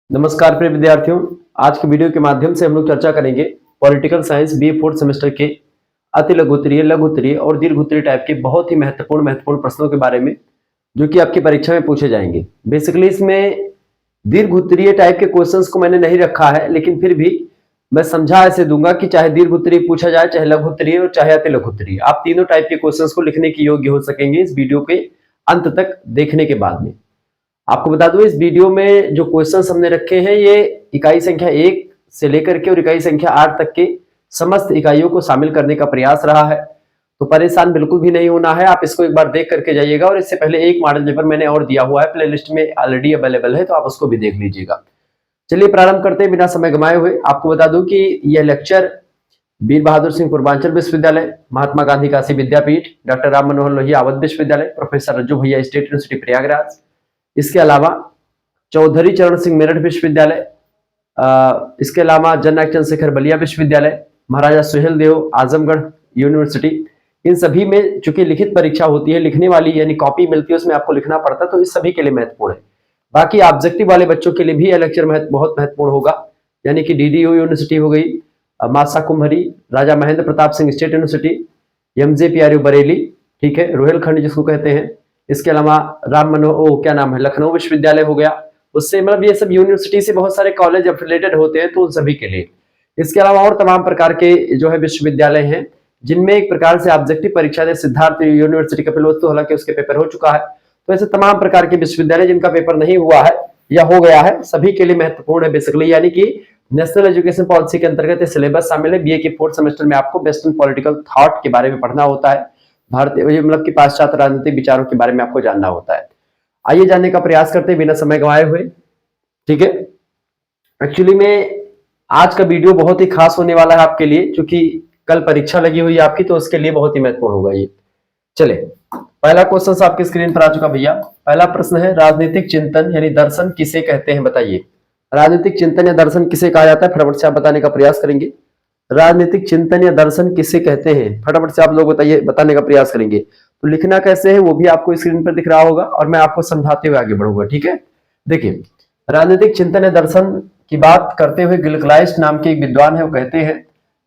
नमस्कार प्रिय विद्यार्थियों। आज की वीडियो के माध्यम से हम लोग चर्चा करेंगे political science BA fourth semester के अति लघुत्तरीय, लघुत्तरीय और दीर्घोत्तरीय टाइप के बहुत ही महत्वपूर्ण प्रश्नों के बारे में, जो कि आपकी परीक्षा में पूछे जाएंगे। बेसिकली इसमें दीर्घोत्तरीय टाइप के क्वेश्चंस को मैंने नहीं रखा है, लेकिन फिर भी मैं समझा ऐसे दूंगा कि चाहे दीर्घोत्तरीय पूछा जाए, चाहे लघुत्तरीय और चाहे अति लघुत्तरीय, आप तीनों टाइप के क्वेश्चंस को लिखने के योग्य हो सकेंगे इस वीडियो के अंत तक देखने के बाद में। आपको बता दूं, इस वीडियो में जो क्वेश्चंस हमने रखे हैं ये इकाई संख्या 1 से लेकर के और इकाई संख्या 8 तक के समस्त इकाइयों को शामिल करने का प्रयास रहा है। तो परेशान बिल्कुल भी नहीं होना है, आप इसको एक बार देख करके जाइएगा। और इससे पहले एक मॉडल पेपर मैंने और दिया हुआ है, प्लेलिस्ट में ऑलरेडी अवेलेबल है, तो आप उसको भी देख लीजिएगा। चलिए प्रारंभ करते हैं बिना समय गंवाए हुए। आपको बता दूं कि यह लेक्चर वीर बहादुर सिंह पूर्वांचल विश्वविद्यालय, महात्मा गांधी काशी विद्यापीठ, डॉक्टर राम मनोहर लोहिया अवध विश्वविद्यालय, प्रोफेसर रज्जू भैया स्टेट यूनिवर्सिटी प्रयागराज, इसके अलावा चौधरी चरण सिंह मेरठ विश्वविद्यालय, इसके अलावा जननायक चंद्रशेखर बलिया विश्वविद्यालय, महाराजा सुहेल देव आजमगढ़ यूनिवर्सिटी, इन सभी में चूंकि लिखित परीक्षा होती है, लिखने वाली यानी कॉपी मिलती है, उसमें आपको लिखना पड़ता है, तो इस सभी के लिए महत्वपूर्ण है। बाकी ऑब्जेक्टिव वाले बच्चों के लिए भी यह लेक्चर बहुत महत्वपूर्ण होगा, यानी कि डीडीयू यूनिवर्सिटी हो गई, मासा कुम्भरी, Raja Mahendra Pratap Singh state university, MJPRU Bareilly, ठीक है, रोहेलखंड जिसको कहते हैं, इसके अलावा लखनऊ विश्वविद्यालय हो गया, उससे मतलब ये सब यूनिवर्सिटी से बहुत सारे कॉलेज एफिलिएटेड होते हैं, तो उन सभी के लिए। इसके अलावा और तमाम प्रकार के जो है विश्वविद्यालय हैं जिनमें एक प्रकार से ऑब्जेक्टिव परीक्षा दे, सिद्धार्थ यूनिवर्सिटी कपिलवस्तु, हालांकि उसके पेपर हो चुका है, तो ऐसे तमाम प्रकार के विश्वविद्यालय जिनका पेपर नहीं हुआ है या हो गया है, सभी के लिए महत्वपूर्ण है बेसिकली। यानी कि नेशनल एजुकेशन पॉलिसी के अंतर्गत सिलेबस शामिल है। बीए के फोर्थ सेमेस्टर में आपको वेस्टर्न पॉलिटिकल थॉट के बारे में पढ़ना होता है, भारतीय मतलब कि पाश्चात्य राजनीतिक विचारों के बारे में आपको जानना होता है। आइए जानने का प्रयास करते हैं बिना समय गंवाए हुए, ठीक है। एक्चुअली में आज का वीडियो बहुत ही खास होने वाला है आपके लिए, क्योंकि कल परीक्षा लगी हुई है आपकी, तो उसके लिए बहुत ही महत्वपूर्ण होगा ये। चले, पहला क्वेश्चन आपके स्क्रीन पर आ चुका भैया। पहला प्रश्न है, राजनीतिक चिंतन यानी दर्शन किसे कहते हैं, बताइए। राजनीतिक चिंतन या दर्शन किसे कहा जाता है, फटाफट से आप बताने का प्रयास करेंगे। राजनीतिक चिंतन या दर्शन किसे कहते हैं, फटाफट से आप लोग बताइए, बताने का प्रयास करेंगे। तो लिखना कैसे है वो भी आपको स्क्रीन पर दिख रहा होगा और मैं आपको समझाते हुए आगे बढ़ूंगा, ठीक है। देखिए, राजनीतिक चिंतन या दर्शन की बात करते हुए गिलक्राइस्ट नाम के एक विद्वान है, वो कहते हैं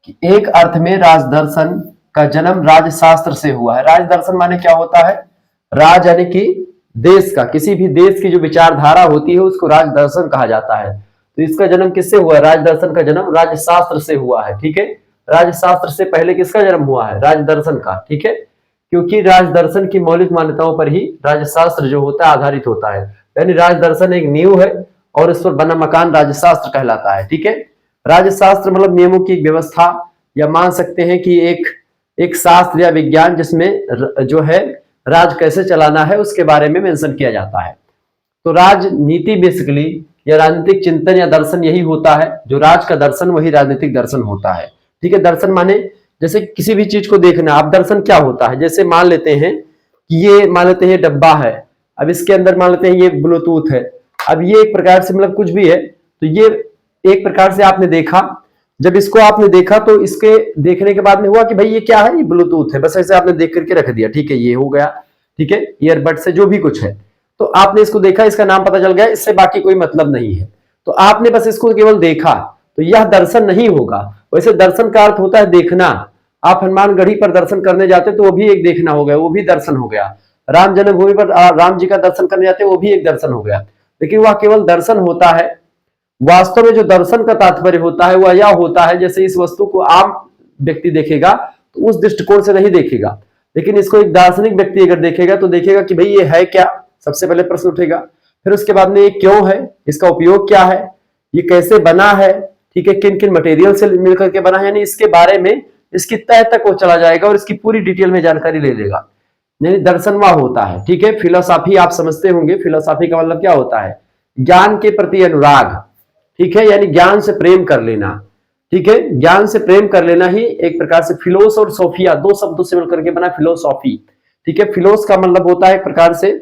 कि एक अर्थ में राजदर्शन का जन्म राजशास्त्र से हुआ है। राजदर्शन माने क्या होता है, राज यानी कि देश का, किसी भी देश की जो विचारधारा होती है उसको राजदर्शन कहा जाता है। तो इसका जन्म किससे हुआ है, राजदर्शन का जन्म राजशास्त्र से हुआ है, ठीक है। राजशास्त्र से पहले किसका जन्म हुआ है, राजदर्शन का, ठीक है, क्योंकि राजदर्शन की मौलिक मान्यताओं पर ही राजशास्त्र जो होता है आधारित होता है। यानी राजदर्शन एक नींव है और इस पर बना मकान राजशास्त्र कहलाता है, ठीक है। राजशास्त्र मतलब नियमों की व्यवस्था, या मान सकते हैं कि एक शास्त्र या विज्ञान जिसमें जो है राज कैसे चलाना है उसके बारे में मेंशन किया जाता है। तो राजनीति बेसिकली या राजनीतिक चिंतन या दर्शन यही होता है, जो राज का दर्शन वही राजनीतिक दर्शन होता है, ठीक है। दर्शन माने जैसे किसी भी चीज को देखना, अब दर्शन क्या होता है, जैसे मान लेते हैं कि ये मान लेते हैं डब्बा है, अब इसके अंदर मान लेते हैं ये ब्लूटूथ है, अब ये एक प्रकार से मतलब कुछ भी है, तो ये एक प्रकार से आपने देखा, जब इसको आपने देखा तो इसके देखने के बाद में हुआ कि भाई ये क्या है, ये ब्लूटूथ है, बस ऐसे आपने देख करके रख दिया, ठीक है, ये हो गया, ठीक है, ईयरबड से जो भी कुछ है, तो आपने इसको देखा, इसका नाम पता चल गया, इससे बाकी कोई मतलब नहीं है, तो आपने बस इसको केवल देखा, तो यह दर्शन नहीं होगा। वैसे दर्शन का अर्थ होता है देखना। आप हनुमानगढ़ी पर दर्शन करने जाते तो वो भी एक देखना हो गया, वो भी दर्शन हो गया। राम जन्मभूमि पर राम जी का दर्शन करने जाते वो भी एक दर्शन हो गया, लेकिन वह केवल दर्शन होता है। वास्तव में जो दर्शन का तात्पर्य होता है वह यह होता है, जैसे इस वस्तु को आम व्यक्ति देखेगा तो उस दृष्टिकोण से नहीं देखेगा, लेकिन इसको एक दार्शनिक व्यक्ति अगर देखेगा तो देखेगा कि भाई ये है क्या, सबसे पहले प्रश्न उठेगा, फिर उसके बाद में ये क्यों है, इसका उपयोग क्या है, ये कैसे बना है, ठीक है, किन किन मटेरियल से मिलकर के बना है, यानी इसके बारे में इसकी तह तक वो चला जाएगा और इसकी पूरी डिटेल में जानकारी ले लेगा, यानी दर्शन वह होता है, ठीक है। फिलोसॉफी आप समझते होंगे, फिलोसॉफी का मतलब क्या होता है, ज्ञान के प्रति अनुराग, ठीक है, यानी ज्ञान से प्रेम कर लेना, ठीक है, ज्ञान से प्रेम कर लेना ही एक प्रकार से फिलोस और सोफिया दो शब्दों से मिलकर के बना फिलोसॉफी, ठीक है। फिलोस का मतलब होता है एक प्रकार से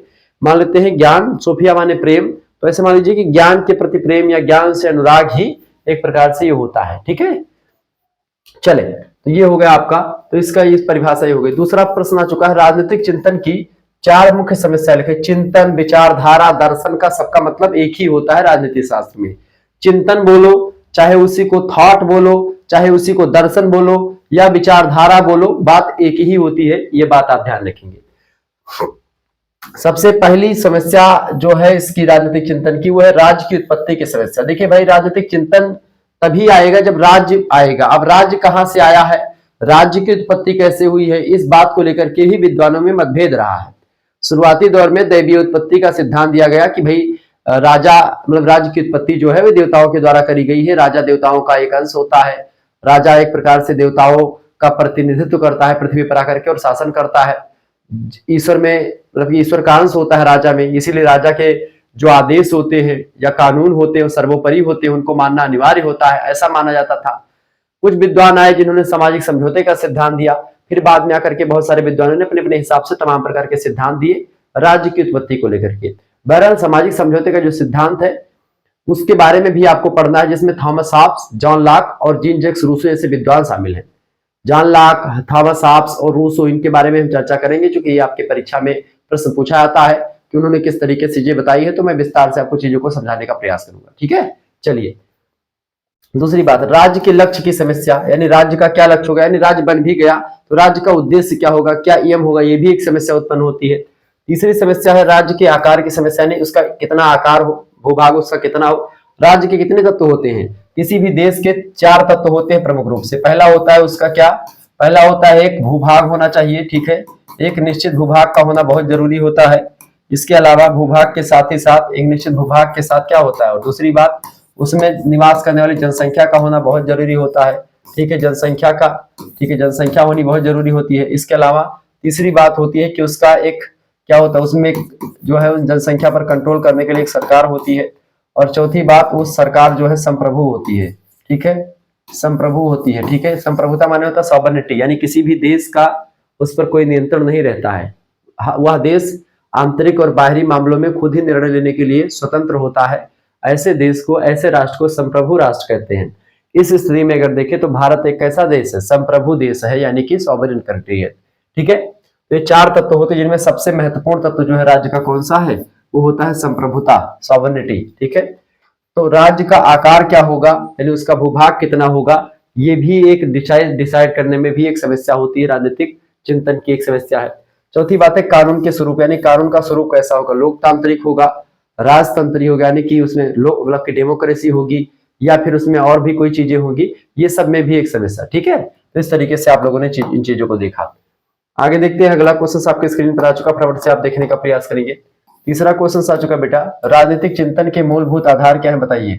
मान लेते हैं ज्ञान, सोफिया माने प्रेम, तो ऐसे मान लीजिए कि ज्ञान के प्रति प्रेम या ज्ञान से अनुराग ही एक प्रकार से ये होता है, ठीक है। चले, तो ये हो गया आपका, तो इसका इस परिभाषा ये हो गई। दूसरा प्रश्न आ चुका है, राजनीतिक चिंतन की 4 मुख्य समस्या लिखे। चिंतन, विचारधारा, दर्शन का सबका मतलब एक ही होता है राजनीति शास्त्र में, चिंतन बोलो, चाहे उसी को थॉट बोलो, चाहे उसी को दर्शन बोलो या विचारधारा बोलो, बात एक ही होती है, ये बात आप ध्यान रखेंगे। सबसे पहली समस्या जो है इसकी राजनीतिक चिंतन की, वो है राज्य की उत्पत्ति की समस्या। देखिए भाई, राजनीतिक चिंतन तभी आएगा जब राज्य आएगा। अब राज्य कहां से आया है, राज्य की उत्पत्ति कैसे हुई है, इस बात को लेकर के ही विद्वानों में मतभेद रहा है। शुरुआती दौर में दैवीय उत्पत्ति का सिद्धांत दिया गया कि भाई राजा मतलब राज्य की उत्पत्ति जो है वे देवताओं के द्वारा करी गई है। राजा देवताओं का एक अंश होता है। राजा एक प्रकार से देवताओं का प्रतिनिधित्व करता है पृथ्वी पर आकर के और शासन करता है। ईश्वर में मतलब ईश्वर का अंश होता है राजा में, इसीलिए राजा के जो आदेश होते हैं या कानून होते हैं सर्वोपरि होते हैं, उनको मानना अनिवार्य होता है, ऐसा माना जाता था। कुछ विद्वान आए जिन्होंने सामाजिक समझौते का सिद्धांत दिया, फिर बाद में आकर के बहुत सारे विद्वानों ने अपने अपने हिसाब से तमाम प्रकार के सिद्धांत दिए राज्य की उत्पत्ति को लेकर के। बहरहाल सामाजिक समझौते का जो सिद्धांत है उसके बारे में भी आपको पढ़ना है, जिसमें थॉमस हॉब्स, जॉन लॉक और जीन जैक्स रूसो जैसे विद्वान शामिल हैं। जॉन लॉक, थॉमस हॉब्स और रूसो, इनके बारे में हम चर्चा करेंगे क्योंकि ये आपके परीक्षा में प्रश्न पूछा जाता है कि उन्होंने किस तरीके से चीजें बताई है, तो मैं विस्तार से आपको चीजों को समझाने का प्रयास करूंगा। ठीक है, चलिए दूसरी बात, राज्य के लक्ष्य की समस्या, यानी राज्य का क्या लक्ष्य होगा, यानी राज्य बन भी गया तो राज्य का उद्देश्य क्या होगा, क्या एम होगा, ये भी एक समस्या उत्पन्न होती है। तीसरी समस्या है राज्य के आकार की समस्या, यानी उसका कितना आकार हो, भूभाग उसका कितना हो। राज्य के कितने तत्व होते हैं, किसी भी देश के 4 तत्व होते हैं प्रमुख रूप से। पहला होता है उसका क्या, पहला होता है एक भूभाग होना चाहिए, ठीक है, एक निश्चित भूभाग का होना बहुत जरूरी होता है। इसके अलावा भूभाग के साथ ही साथ एक निश्चित भूभाग के साथ क्या होता है, और दूसरी बात उसमें निवास करने वाली जनसंख्या का होना बहुत जरूरी होता है, ठीक है, जनसंख्या का, ठीक है, जनसंख्या होनी बहुत जरूरी होती है। इसके अलावा तीसरी बात होती है कि उसका एक क्या होता है, उसमें एक जो है जनसंख्या पर कंट्रोल करने के लिए एक सरकार होती है, और चौथी बात उस सरकार जो है संप्रभु होती है, ठीक है, संप्रभु होती है, ठीक है। संप्रभुता माने होता है सॉवरेनिटी, यानी किसी भी देश का उस पर कोई नियंत्रण नहीं रहता है, वह देश आंतरिक और बाहरी मामलों में खुद ही निर्णय लेने के लिए स्वतंत्र होता है। ऐसे देश को, ऐसे राष्ट्र को संप्रभु राष्ट्र कहते हैं। इस स्थिति में अगर देखें तो भारत एक कैसा देश है, संप्रभु देश है, यानी कि सॉवरेन कंट्री है, ठीक है। तो ये 4 तत्व होते हैं जिनमें सबसे महत्वपूर्ण तत्व जो है राज्य का कौन सा है, वो होता है संप्रभुता, सॉवरेनिटी, ठीक है। तो राज्य का आकार क्या होगा, यानी उसका भूभाग कितना होगा, ये भी एक डिसाइड करने में भी एक समस्या होती है, राजनीतिक चिंतन की एक समस्या है। चौथी बात है कानून के स्वरूप, यानी कानून का स्वरूप कैसा होगा, लोकतांत्रिक होगा, राजतंत्री होगा, यानी कि उसमें मतलब की डेमोक्रेसी होगी या फिर उसमें और भी कोई चीजें होगी, ये सब में भी एक समस्या, ठीक है। तो इस तरीके से आप लोगों ने इन चीजों को देखा। आगे देखते हैं, अगला क्वेश्चन आपके स्क्रीन पर आ चुका, फटाफट से आप देखने का प्रयास करेंगे। तीसरा क्वेश्चन आ चुका बेटा, राजनीतिक चिंतन के मूलभूत आधार क्या है बताइए।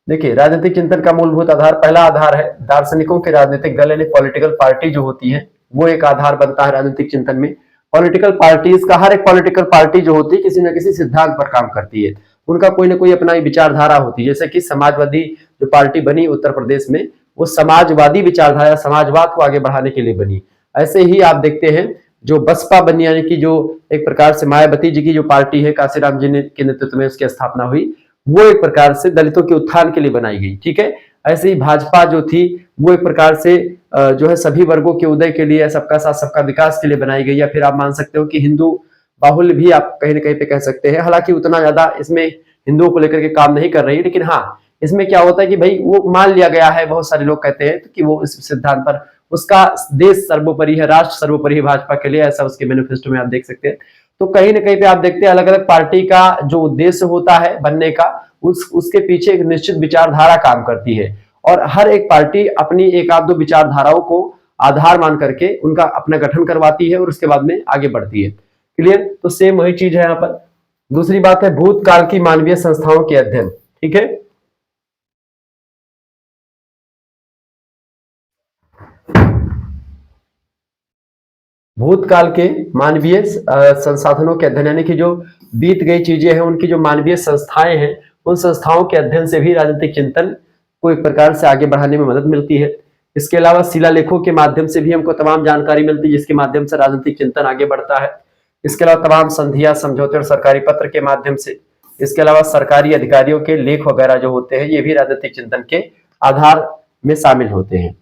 देखिए राजनीतिक चिंतन का मूलभूत आधार, पहला आधार है दार्शनिकों के राजनीतिक दल, यानी पॉलिटिकल पार्टी जो होती है वो एक आधार बनता है राजनीतिक चिंतन में। पॉलिटिकल पार्टीज का, हर एक पॉलिटिकल पार्टी जो होती है किसी न किसी सिद्धांत पर काम करती है, उनका कोई ना कोई अपना विचारधारा होती है। जैसे कि समाजवादी जो पार्टी बनी उत्तर प्रदेश में, वो समाजवादी विचारधारा, समाजवाद को आगे बढ़ाने के लिए बनी। ऐसे ही आप देखते हैं जो बसपा बनी, यानी कि जो एक प्रकार से मायावती जी की जो पार्टी है, काशीराम जी के नेतृत्व में उसकी स्थापना हुई, वो एक प्रकार से दलितों के उत्थान के लिए बनाई गई, ठीक है। ऐसे ही भाजपा जो थी वो एक प्रकार से जो है सभी वर्गों के उदय के लिए, सबका साथ सबका विकास के लिए बनाई गई, या फिर आप मान सकते हो कि हिंदू बाहुल्य भी आप कहीं ना कहीं पे कह सकते हैं। हालांकि उतना ज्यादा इसमें हिंदुओं को लेकर के काम नहीं कर रही है, लेकिन हाँ इसमें क्या होता है कि भाई वो मान लिया गया है, बहुत सारे लोग कहते हैं कि वो इस सिद्धांत पर उसका देश सर्वोपरि है, राष्ट्र सर्वोपरि है भाजपा के लिए, ऐसा उसके मैनिफेस्टो में आप देख सकते हैं। तो कहीं ना कहीं पे आप देखते हैं अलग अलग पार्टी का जो उद्देश्य होता है बनने का, उसके पीछे एक निश्चित विचारधारा काम करती है, और हर एक पार्टी अपनी एक आध दो विचारधाराओं को आधार मान करके उनका अपना गठन करवाती है और उसके बाद में आगे बढ़ती है। क्लियर, तो सेम वही चीज है यहाँ पर। दूसरी बात है भूतकाल की मानवीय संस्थाओं के अध्ययन, ठीक है। भूतकाल के मानवीय संसाधनों के अध्ययन, यानी कि जो बीत गई चीजें हैं उनकी जो मानवीय संस्थाएं हैं, उन संस्थाओं के अध्ययन से भी राजनीतिक चिंतन को एक प्रकार से आगे बढ़ाने में मदद मिलती है। इसके अलावा शिलालेखों के माध्यम से भी हमको तमाम जानकारी मिलती है, जिसके माध्यम से राजनीतिक चिंतन आगे बढ़ता है। इसके अलावा तमाम संधियां, समझौते और सरकारी पत्र के माध्यम से, इसके अलावा सरकारी अधिकारियों के लेख वगैरह जो होते हैं, ये भी राजनीतिक चिंतन के आधार में शामिल होते हैं।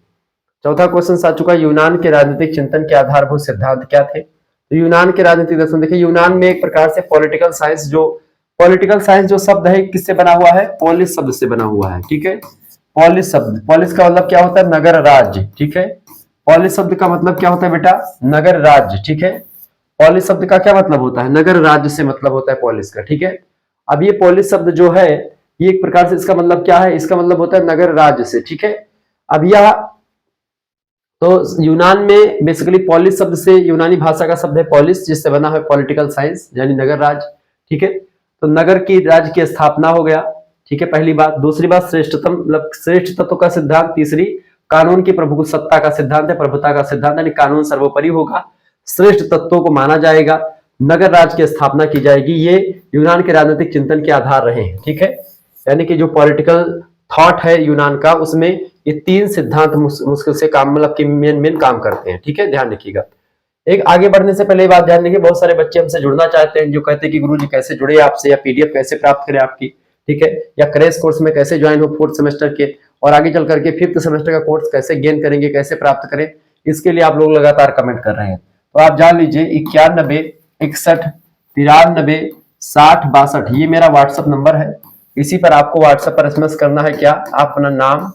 चौथा क्वेश्चन आ चुका, यूनान के राजनीतिक चिंतन के आधारभूत सिद्धांत क्या थे। तो यूनान के राजनीतिक दर्शन, देखिए यूनान में एक प्रकार से पॉलिटिकल साइंस जो पॉलिटिकल साइंस जो शब्द है किससे बना हुआ है, पोलिस शब्द से बना हुआ है, ठीक है। पोलिस शब्द, पोलिस का मतलब क्या होता है, नगर राज्य, ठीक है। पोलिस शब्द का मतलब क्या होता है बेटा, नगर राज्य, ठीक है। पोलिस शब्द का क्या मतलब होता है, नगर राज्य से मतलब होता है पोलिस का, ठीक है। अब ये पोलिस शब्द जो है ये एक प्रकार से इसका मतलब क्या है, इसका मतलब होता है नगर राज्य से, ठीक है। अब यह तो यूनान में बेसिकली पोलिस शब्द से, यूनानी भाषा का शब्द है पोलिस, जिससे बना है पॉलिटिकल साइंस यानी नगर राज्य, ठीक है। तो नगर की राज्य की स्थापना हो गया, ठीक है, पहली बात। दूसरी बात श्रेष्ठतम मतलब श्रेष्ठ तत्व का सिद्धांत। तीसरी कानून की प्रभु सत्ता का सिद्धांत है, प्रभुता का सिद्धांत यानी कानून सर्वोपरि होगा, श्रेष्ठ तत्वों को माना जाएगा, नगर राज्य की स्थापना की जाएगी। ये यूनान के राजनीतिक चिंतन के आधार रहे हैं, ठीक है। यानी कि जो पॉलिटिकल थॉट है यूनान का, उसमें ये तीन सिद्धांत मुश्किल से काम मतलब कि मेन काम करते हैं, ठीक है, ध्यान रखिएगा। एक आगे बढ़ने से पहले बात ध्यान रखिए, बहुत सारे बच्चे हमसे जुड़ना चाहते हैं, जो कहते हैं कि गुरुजी कैसे जुड़े आपसे, या पीडीएफ कैसे प्राप्त करें आपकी, ठीक है, या क्रैश कोर्स में कैसे ज्वाइन हो 4th सेमेस्टर के, और आगे चल करके 5th सेमेस्टर का कोर्स कैसे गेन करेंगे, कैसे प्राप्त करें, इसके लिए आप लोग लगातार कमेंट कर रहे हैं। तो आप जान लीजिए 91 61 93 60 62 ये मेरा व्हाट्सएप नंबर है। इसी पर आपको व्हाट्सएप पर एसएमएस करना है। क्या आप अपना नाम,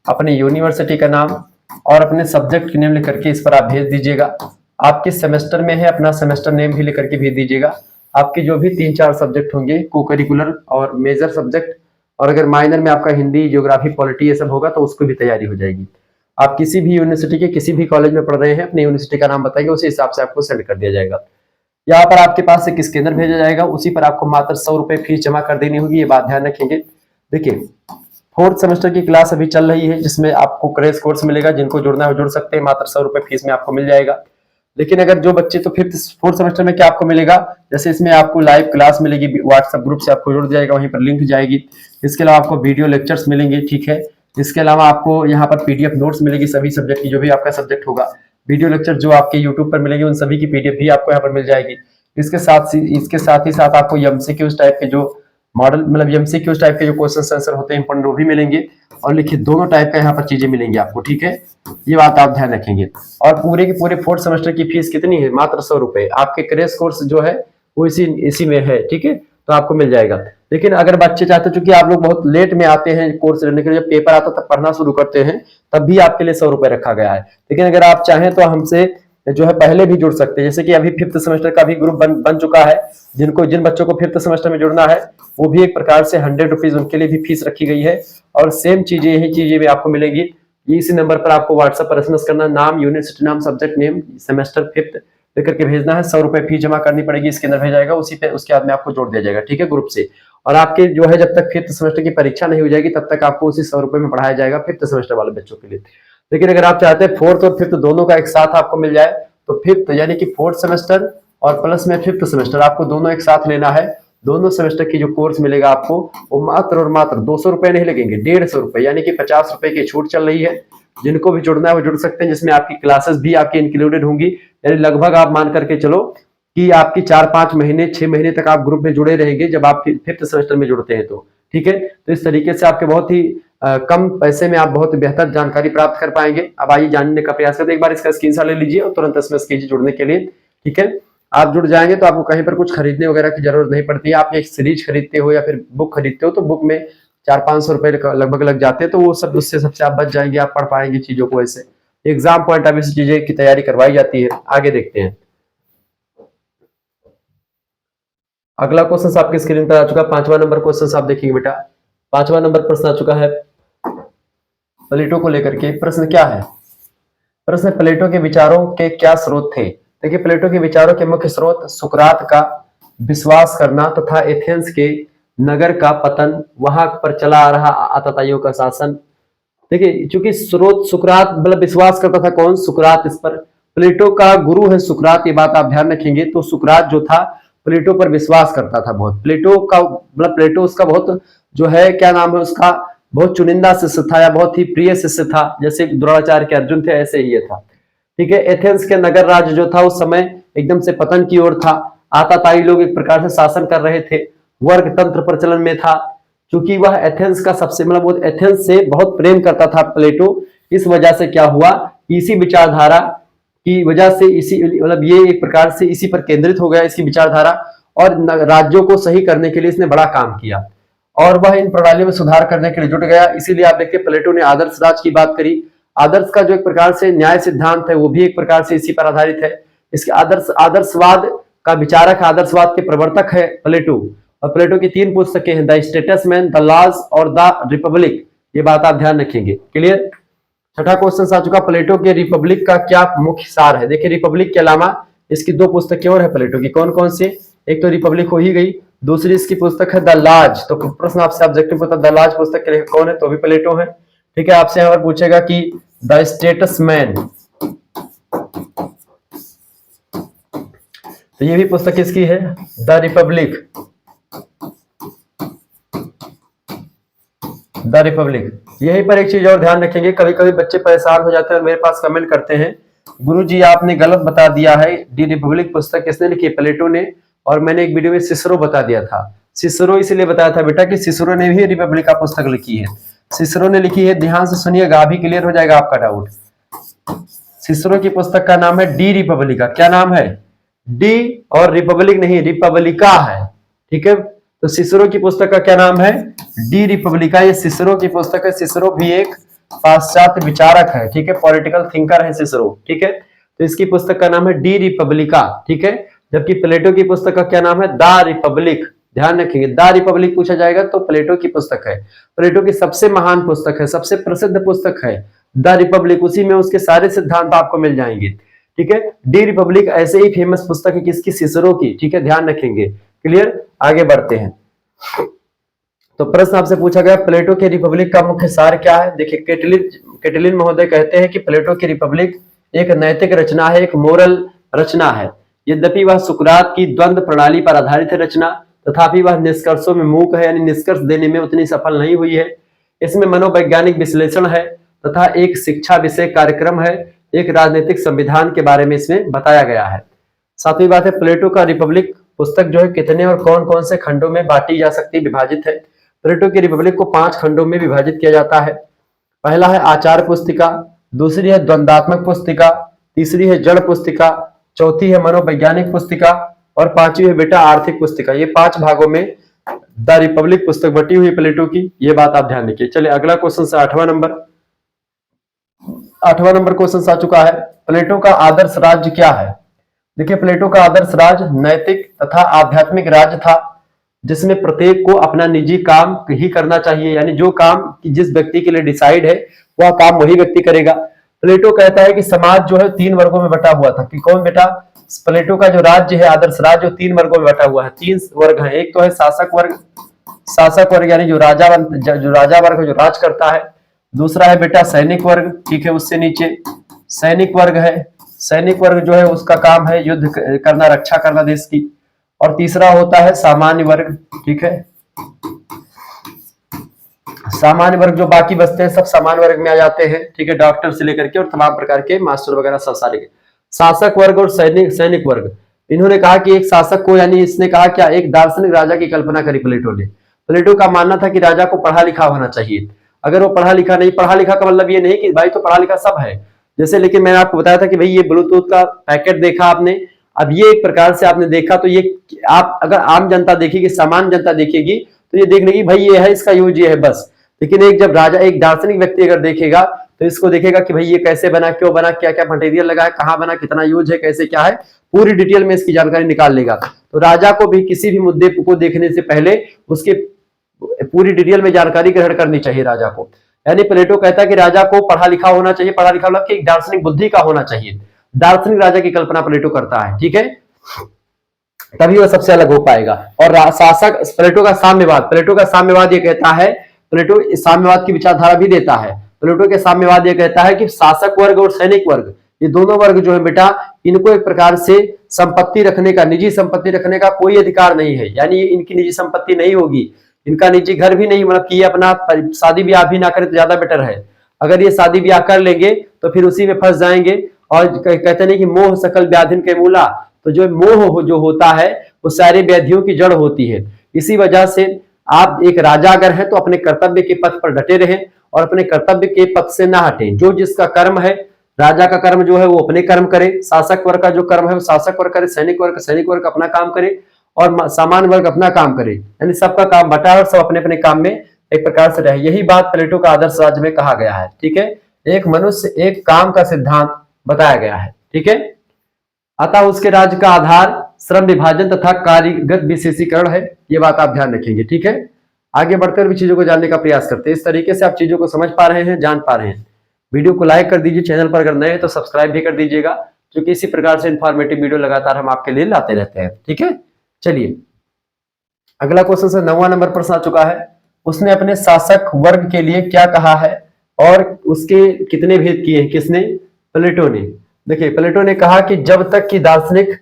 अपने यूनिवर्सिटी का नाम और अपने सब्जेक्ट की नेम लिख करके इस पर आप भेज दीजिएगा। आप किस सेमेस्टर में है अपना सेमेस्टर नेम भी लिख करके भेज दीजिएगा। आपके जो भी 3-4 सब्जेक्ट होंगे, को करिकुलर और मेजर सब्जेक्ट, और अगर माइनर में आपका हिंदी, ज्योग्राफी, पॉलिटी ये सब होगा तो उसको भी तैयारी हो जाएगी। आप किसी भी यूनिवर्सिटी के किसी भी कॉलेज में पढ़ रहे हैं, अपनी यूनिवर्सिटी का नाम बताएंगे, उसी हिसाब से आपको सेंड कर दिया जाएगा। यहाँ पर आपके पास एक स्कैनर भेजा जाएगा, उसी पर आपको मात्र 100 रुपए फीस जमा कर देनी होगी, ये बात ध्यान रखेंगे। देखिए 4th सेमेस्टर की क्लास अभी चल रही है, जिसमें आपको क्रैश कोर्स मिलेगा, जिनको जुड़ना है जुड़ सकते हैं, मात्र 100 रुपए फीस में आपको मिल जाएगा। लेकिन अगर जो बच्चे तो 4th सेमेस्टर में क्या आपको मिलेगा, जैसे इसमें आपको लाइव क्लास मिलेगी, व्हाट्सएप ग्रुप से आपको जुड़ जाएगा, वहीं पर लिंक जाएगी। इसके अलावा आपको वीडियो लेक्चर्स मिलेंगे, ठीक है। इसके अलावा आपको यहाँ पर पीडीएफ नोट्स मिलेगी सभी सब्जेक्ट की, जो भी आपका सब्जेक्ट होगा। वीडियो लेक्चर जो आपके यूट्यूब पर मिलेंगे, उन सभी की पीडीएफ भी आपको यहाँ पर मिल जाएगी। इसके साथ ही साथ आपको एमसीक्यूज टाइप के जो मॉडल मतलब एमसीक्यूज टाइप के जो क्वेश्चन आंसर होते हैं इंपॉर्टेंट, वो भी मिलेंगे, और लिखित दोनों टाइप का यहाँ पर चीजें मिलेंगी आपको, ठीक है। ये बात आप ध्यान रखेंगे। और पूरे के पूरे 4th सेमेस्टर की फीस कितनी है, मात्र 100 रुपए। आपके क्रैश कोर्स जो है वो इसी में है, ठीक है, तो आपको मिल जाएगा। लेकिन अगर बच्चे चाहते हैं, चूंकि आप लोग बहुत लेट में आते हैं कोर्स लेने के लिए, जब पेपर आता तब पढ़ना शुरू करते हैं, तब भी आपके लिए 100 रुपए रखा गया है। लेकिन अगर आप चाहें तो हमसे जो है पहले भी जुड़ सकते हैं। जैसे कि अभी 5th सेमेस्टर का भी ग्रुप बन चुका है, जिन बच्चों को 5th सेमेस्टर में जुड़ना है, वो भी एक प्रकार से 100 रुपीज उनके लिए भी फीस रखी गई है। और सेम चीजें, यही चीजें भी आपको मिलेगी। इसी नंबर पर आपको व्हाट्सएप पर एसएमएस करना, नाम, यूनिवर्सिटी नाम, सब्जेक्ट नेम, सेमेस्टर 5th लेकर के भेजना है। 100 रुपए फीस जमा करनी पड़ेगी, इसके अंदर भेजा जाएगा, उसी पे उसके बाद में आपको जोड़ दिया जाएगा, ठीक है, ग्रुप से। और आपके जो है जब तक 5th सेमेस्टर की परीक्षा नहीं हो जाएगी, तब तक आपको उसी 100 रुपए में पढ़ाया जाएगा 5th सेमेस्टर वाले बच्चों के लिए। लेकिन अगर आप चाहते हैं 4th और 5th दोनों का एक साथ आपको मिल जाए, तो 5th यानी कि 4th सेमेस्टर और प्लस में 5th सेमेस्टर आपको दोनों एक साथ लेना है। दोनों सेमेस्टर की जो कोर्स मिलेगा आपको, वो मात्र और मात्र 200 रुपए नहीं लगेंगे, 150 रुपए, यानी कि 50 रुपए की छूट चल रही है। जिनको भी जुड़ना है वो जुड़ सकते हैं, जिसमें आपकी क्लासेस भी आपकी इंक्लूडेड होंगी। यानी लगभग आप मान करके चलो कि आपकी 4-5 महीने 6 महीने तक आप ग्रुप में जुड़े रहेंगे, जब आप 5th सेमेस्टर में जुड़ते हैं तो, ठीक है। तो इस तरीके से आपके बहुत ही कम पैसे में आप बहुत बेहतर जानकारी प्राप्त कर पाएंगे। अब आइए जानने का प्रयास करते हैं। एक बार इसका स्क्रीनशॉट ले लीजिए और तुरंत एसएमएस कीजिए जुड़ने के लिए, ठीक है। आप जुड़ जाएंगे तो आपको कहीं पर कुछ खरीदने वगैरह की जरूरत नहीं पड़ती है। आप एक सीरीज खरीदते हो या फिर बुक खरीदते हो, तो बुक में 400-500 रुपए लगभग लग जाते हैं, तो वो सब उससे सबसे आप बच जाएंगे, आप पढ़ पाएंगे चीजों को। ऐसे एग्जाम पॉइंट ऑफ व्यू से चीजें की तैयारी करवाई जाती है। आगे देखते हैं, अगला क्वेश्चन आपकी स्क्रीन पर आ चुका है। 5वां नंबर क्वेश्चन आप देखिए बेटा। 5वां नंबर प्रश्न आ चुका है प्लेटो को लेकर के। प्रश्न क्या है, प्रश्न प्लेटो के विचारों के क्या स्रोत थे। देखिए प्लेटो के विचारों के मुख्य स्रोत सुकरात का विश्वास करना तथा एथेंस के नगर का पतन, वहां पर चला आ रहा आतताइयों का शासन। देखिए चूंकि स्रोत सुकरात मतलब विश्वास करता था कौन, सुकरात। इस पर प्लेटो का गुरु है सुकरात, ये बात आप ध्यान रखेंगे। तो सुकरात जो था प्लेटो पर विश्वास करता था बहुत। प्लेटो का मतलब प्लेटो उसका बहुत जो है क्या नाम है उसका, बहुत चुनिंदा शिष्य था या बहुत ही प्रिय शिष्य था। जैसे द्रोणाचार्य के अर्जुन थे, ऐसे ही ये था, ठीक है। एथेंस के नगर राज्य जो था उस समय एकदम से पतन की ओर था। आताताई लोग एक प्रकार से शासन कर रहे थे, वर्ग तंत्र प्रचलन में था। क्योंकि वह एथेंस का सबसे मतलब वो एथेंस से बहुत प्रेम करता था प्लेटो। इस वजह से क्या हुआ, इसी विचारधारा की वजह से इसी मतलब ये एक प्रकार से इसी पर केंद्रित हो गया इसकी विचारधारा। और राज्यों को सही करने के लिए इसने बड़ा काम किया और वह इन प्रणालियों में सुधार करने के लिए जुट गया। इसीलिए आप देखिए प्लेटो ने आदर्श राज की बात करी। आदर्श का जो एक प्रकार से न्याय सिद्धांत है वो भी एक प्रकार से इसी पर आधारित है। इसके आदर्शवाद का विचारक, आदर्शवाद के प्रवर्तक है प्लेटो। और प्लेटो की 3 पुस्तकें हैं, द स्टेटसमैन, द लॉज और द रिपब्लिक। ये बात आप ध्यान रखेंगे। क्लियर। छठा क्वेश्चन आ चुका, प्लेटो के रिपब्लिक का क्या मुख्य सार है। देखिए रिपब्लिक के अलावा इसकी 2 पुस्तकें और है प्लेटो की। कौन कौन सी? एक तो रिपब्लिक हो ही गई, दूसरी इसकी पुस्तक है द लॉज। तो प्रश्न आपसे ऑब्जेक्टिव होता है द लॉज पुस्तक के लेखक कौन है, तो भी प्लेटो है। ठीक है, आपसे यहाँ पर पूछेगा कि द स्टेटसमैन, तो ये भी पुस्तक किसकी है, द रिपब्लिक। The Republic. यहीं पर एक चीज और ध्यान रखेंगे, कभी कभी बच्चे परेशान हो जाते हैं और मेरे पास कमेंट करते हैं, गुरुजी आपने गलत बता दिया है, दी रिपब्लिक पुस्तक किसने लिखी, प्लेटो ने, और मैंने एक वीडियो में सिसरो बता दिया था। सिसरो इसलिए बताया था बेटा कि सिसरो ने भी रिपब्लिक का पुस्तक लिखी है। सिसरो ने लिखी है, ध्यान से सुनिएगा, अभी क्लियर हो जाएगा आपका डाउट। सिसरो की पुस्तक का नाम है डी रिपब्लिका। क्या नाम है? डी, और रिपब्लिक नहीं, रिपब्लिका है। ठीक है, तो सिसरो की पुस्तक का क्या नाम है, डी रिपब्लिका। ये सिसरो की पुस्तक है। सिसरो भी एक पाश्चात्य विचारक है। ठीक है, पॉलिटिकल थिंकर है सिसरो। ठीक है, तो इसकी पुस्तक का नाम है डी रिपब्लिका। ठीक है, जबकि प्लेटो की पुस्तक का क्या नाम है, द रिपब्लिक। ध्यान रखेंगे, द रिपब्लिक पूछा जाएगा तो प्लेटो की पुस्तक है। प्लेटो की सबसे महान पुस्तक है, सबसे प्रसिद्ध पुस्तक है द रिपब्लिक। उसी में उसके सारे सिद्धांत आपको मिल जाएंगे। ठीक है, डी रिपब्लिक ऐसे ही फेमस पुस्तक है किसकी, सिसरो की। ठीक है, ध्यान रखेंगे। क्लियर, आगे बढ़ते हैं। तो प्रश्न आपसे पूछा गया प्लेटो के रिपब्लिक का मुख्य सार क्या है। देखिए कैटिलिन महोदय कहते हैं कि प्लेटो की रिपब्लिक एक नैतिक रचना है, एक मोरल रचना है। यद्यपि वह सुकरात की द्वंद्व प्रणाली पर आधारित है रचना, तथापि वह निष्कर्षों में मूक है, यानी निष्कर्ष देने में उतनी सफल नहीं हुई है। इसमें मनोवैज्ञानिक विश्लेषण है तथा एक शिक्षा विषय कार्यक्रम है, एक राजनीतिक संविधान के बारे में इसमें बताया गया है। सातवीं बात है, प्लेटो का रिपब्लिक पुस्तक जो है कितने और कौन कौन से खंडों में बांटी जा सकती है, विभाजित है। प्लेटो की रिपब्लिक को 5 खंडों में विभाजित किया जाता है। पहला है आचार पुस्तिका, दूसरी है द्वंदात्मक पुस्तिका, तीसरी है जड़ पुस्तिका, चौथी है मनोवैज्ञानिक पुस्तिका और 5वीं है बेटा आर्थिक पुस्तिका। ये 5 भागों में द रिपब्लिक पुस्तक बटी हुई प्लेटो की। ये बात आप ध्यान रखिए। चलिए अगला क्वेश्चन से 8वां नंबर क्वेश्चन आ चुका है, प्लेटो का आदर्श राज्य क्या है। देखिए प्लेटो का आदर्श राज्य नैतिक तथा आध्यात्मिक राज्य था, जिसमें प्रत्येक को अपना निजी काम ही करना चाहिए, यानी जो काम जिस व्यक्ति के लिए डिसाइड है वह काम वही व्यक्ति करेगा। प्लेटो कहता है कि समाज जो है 3 वर्गों में बटा हुआ था। कि कौन बेटा, प्लेटो का जो राज्य है, आदर्श राज्य, 3 वर्गों में बटा हुआ है। 3 वर्ग है। एक तो है शासक वर्ग यानी जो राजा वर्ग जो राज करता है। दूसरा है बेटा सैनिक वर्ग, ठीक है, उससे नीचे सैनिक वर्ग है। सैनिक वर्ग जो है उसका काम है युद्ध करना, रक्षा करना देश की। और तीसरा होता है सामान्य वर्ग, ठीक है। सामान्य वर्ग जो बाकी बचते हैं सब सामान्य वर्ग में आ जाते हैं, ठीक है, डॉक्टर से लेकर के और तमाम प्रकार के मास्टर वगैरह सब सारे के। शासक वर्ग और सैनिक वर्ग, इन्होंने कहा कि एक शासक को, यानी इसने कहा क्या, एक दार्शनिक राजा की कल्पना करी प्लेटो ने। प्लेटो का मानना था कि राजा को पढ़ा लिखा होना चाहिए। अगर वो पढ़ा लिखा नहीं, पढ़ा लिखा का मतलब ये नहीं कि भाई तो पढ़ा लिखा सब है, जैसे, लेकिन मैंने आपको बताया था कि भाई ये ब्लूटूथ का पैकेट देखा आपने, अब ये एक प्रकार से आपने देखा, तो ये आप अगर आम जनता देखेगी, सामान्य जनता देखेगी तो ये देख लेगी भाई ये है, इसका यूज ये है बस। लेकिन एक जब राजा, एक दार्शनिक व्यक्ति अगर देखेगा तो इसको देखेगा कि भाई ये कैसे बना, क्यों बना, क्या क्या मटेरियल लगा है, कहाँ बना, कितना यूज है, कैसे क्या है, पूरी डिटेल में इसकी जानकारी निकाल लेगा। तो राजा को भी किसी भी मुद्दे को देखने से पहले उसके पूरी डिटेल में जानकारी ग्रहण करनी चाहिए राजा को। यानी प्लेटो कहता है कि राजा को पढ़ा लिखा होना चाहिए, पढ़ा लिखा मतलब कि एक दार्शनिक बुद्धि का होना चाहिए। दार्शनिक राजा की कल्पना प्लेटो करता है, ठीक है, तभी वह सबसे अलग हो पाएगा। और शासक, प्लेटो का साम्यवाद ये कहता है, प्लेटो साम्यवाद की विचारधारा भी देता है। प्लेटो के साम्यवाद ये कहता है कि शासक वर्ग और सैनिक वर्ग, ये दोनों वर्ग जो है बेटा, इनको एक प्रकार से संपत्ति रखने का, निजी संपत्ति रखने का कोई अधिकार नहीं है। यानी इनकी निजी संपत्ति नहीं होगी, इनका निजी घर भी नहीं, मतलब कि ये अपना शादी ब्याह भी ना करे तो ज्यादा बेटर है। अगर ये शादी ब्याह कर लेंगे तो फिर उसी में फंस जाएंगे। और कहते नहीं कि मोह सकल व्याधिन के मूला, तो जो मोह जो होता है वो सारे व्याधियों की जड़ होती है। इसी वजह से आप एक राजा अगर है तो अपने कर्तव्य के पथ पर डटे रहें और अपने कर्तव्य के पथ से ना हटें। जो जिसका कर्म है, राजा का कर्म जो है वो अपने कर्म करे, शासक वर्ग का जो कर्म है वो शासक वर्ग करे, सैनिक वर्ग अपना काम करे। और सामान्य वर्ग अपना काम करे, यानी सबका काम बटा और सब अपने अपने काम में एक प्रकार से रहे। यही बात प्लेटो का आदर्श राज्य में कहा गया है। ठीक है, एक मनुष्य एक काम का सिद्धांत बताया गया है। ठीक है, अतः उसके राज्य का आधार श्रम विभाजन तथा कार्यगत विशेषीकरण है। ये बात आप ध्यान रखेंगे। ठीक है, आगे बढ़कर भी चीजों को जानने का प्रयास करते हैं। इस तरीके से आप चीजों को समझ पा रहे हैं, जान पा रहे हैं। वीडियो को लाइक कर दीजिए, चैनल पर अगर नए हैं तो सब्सक्राइब भी कर दीजिएगा, क्योंकि इसी प्रकार से इंफॉर्मेटिव वीडियो लगातार हम आपके लिए लाते रहते हैं। ठीक है, चलिए अगला क्वेश्चन से 9वां नंबर प्रश्न आ चुका है। उसने अपने शासक वर्ग के लिए क्या कहा है और उसके कितने भेद किए हैं? किसने? प्लेटो ने। देखिए, प्लेटो ने कहा कि जब तक कि दार्शनिक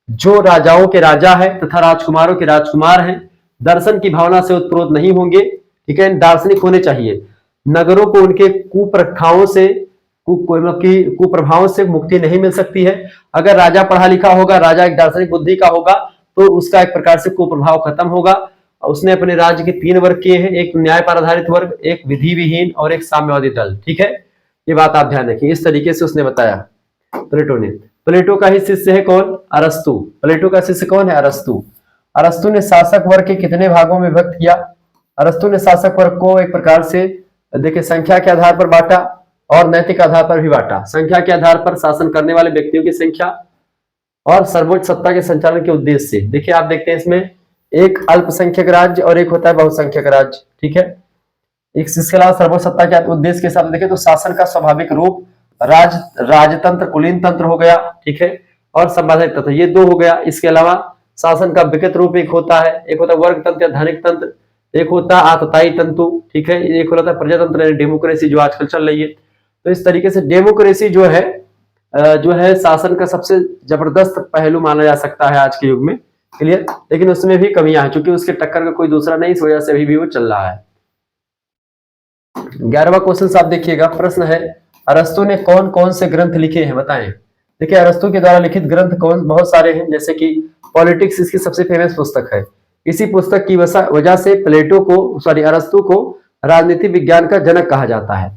जो राजाओं के राजा है तथा राजकुमारों के राजकुमार हैं दर्शन की भावना से उत्प्रोत नहीं होंगे, ठीक है, दार्शनिक होने चाहिए, नगरों को उनके कुप्रथाओं से कुप्रभावों से मुक्ति नहीं मिल सकती है। अगर राजा पढ़ा लिखा होगा, राजा एक दार्शनिक बुद्धि का होगा, तो उसका एक प्रकार से कुप्रभाव खत्म होगा। उसने अपने राज्य के 3 वर्ग किए हैं, एक न्याय पर आधारित वर्ग, एक विधि विहीन और एक साम्यवादी दल। ठीक है, ये बात आप ध्यान रखिए। इस तरीके से उसने बताया प्लेटो ने। प्लेटो का ही शिष्य है कौन? अरस्तु। प्लेटो का शिष्य कौन है? अरस्तु। अरस्तु ने शासक वर्ग के कितने भागों में विभक्त किया? अरस्तु ने शासक वर्ग को एक प्रकार से देखिए संख्या के आधार पर बांटा और नैतिक आधार पर भी बांटा। संख्या के आधार पर शासन करने वाले व्यक्तियों की संख्या और सर्वोच्च सत्ता के संचालन के उद्देश्य से। देखिए आप देखते हैं इसमें एक अल्पसंख्यक राज्य और एक होता है बहुसंख्यक राज्य। ठीक है, इसके अलावा सर्वोच्च सत्ता के उद्देश्य के साथ देखें तो शासन का स्वाभाविक रूप राजतंत्र, कुलीन तंत्र हो गया। ठीक है, और संवैधानिक तंत्र, ये 2 हो गया। इसके अलावा शासन का विकट रूप एक होता है, एक होता है वर्ग तंत्र या धनिक तंत्र, एक होता है आतताई तंतु। ठीक है, एक होता है प्रजातंत्र यानी डेमोक्रेसी जो आजकल चल रही है। तो इस तरीके से डेमोक्रेसी जो है शासन का सबसे जबरदस्त पहलू माना जा सकता है आज के युग में। क्लियर, लेकिन उसमें भी कमियां हैं, क्योंकि उसके टक्कर का कोई दूसरा नहीं, इस वजह से अभी भी वो चल रहा है। 11वां क्वेश्चन आप देखिएगा, प्रश्न है अरस्तु ने कौन कौन से ग्रंथ लिखे हैं? बताएं। देखिए अरस्तु के द्वारा लिखित ग्रंथ बहुत सारे हैं, जैसे कि पॉलिटिक्स इसकी सबसे फेमस पुस्तक है। इसी पुस्तक की वजह से अरस्तु को राजनीति विज्ञान का जनक कहा जाता है।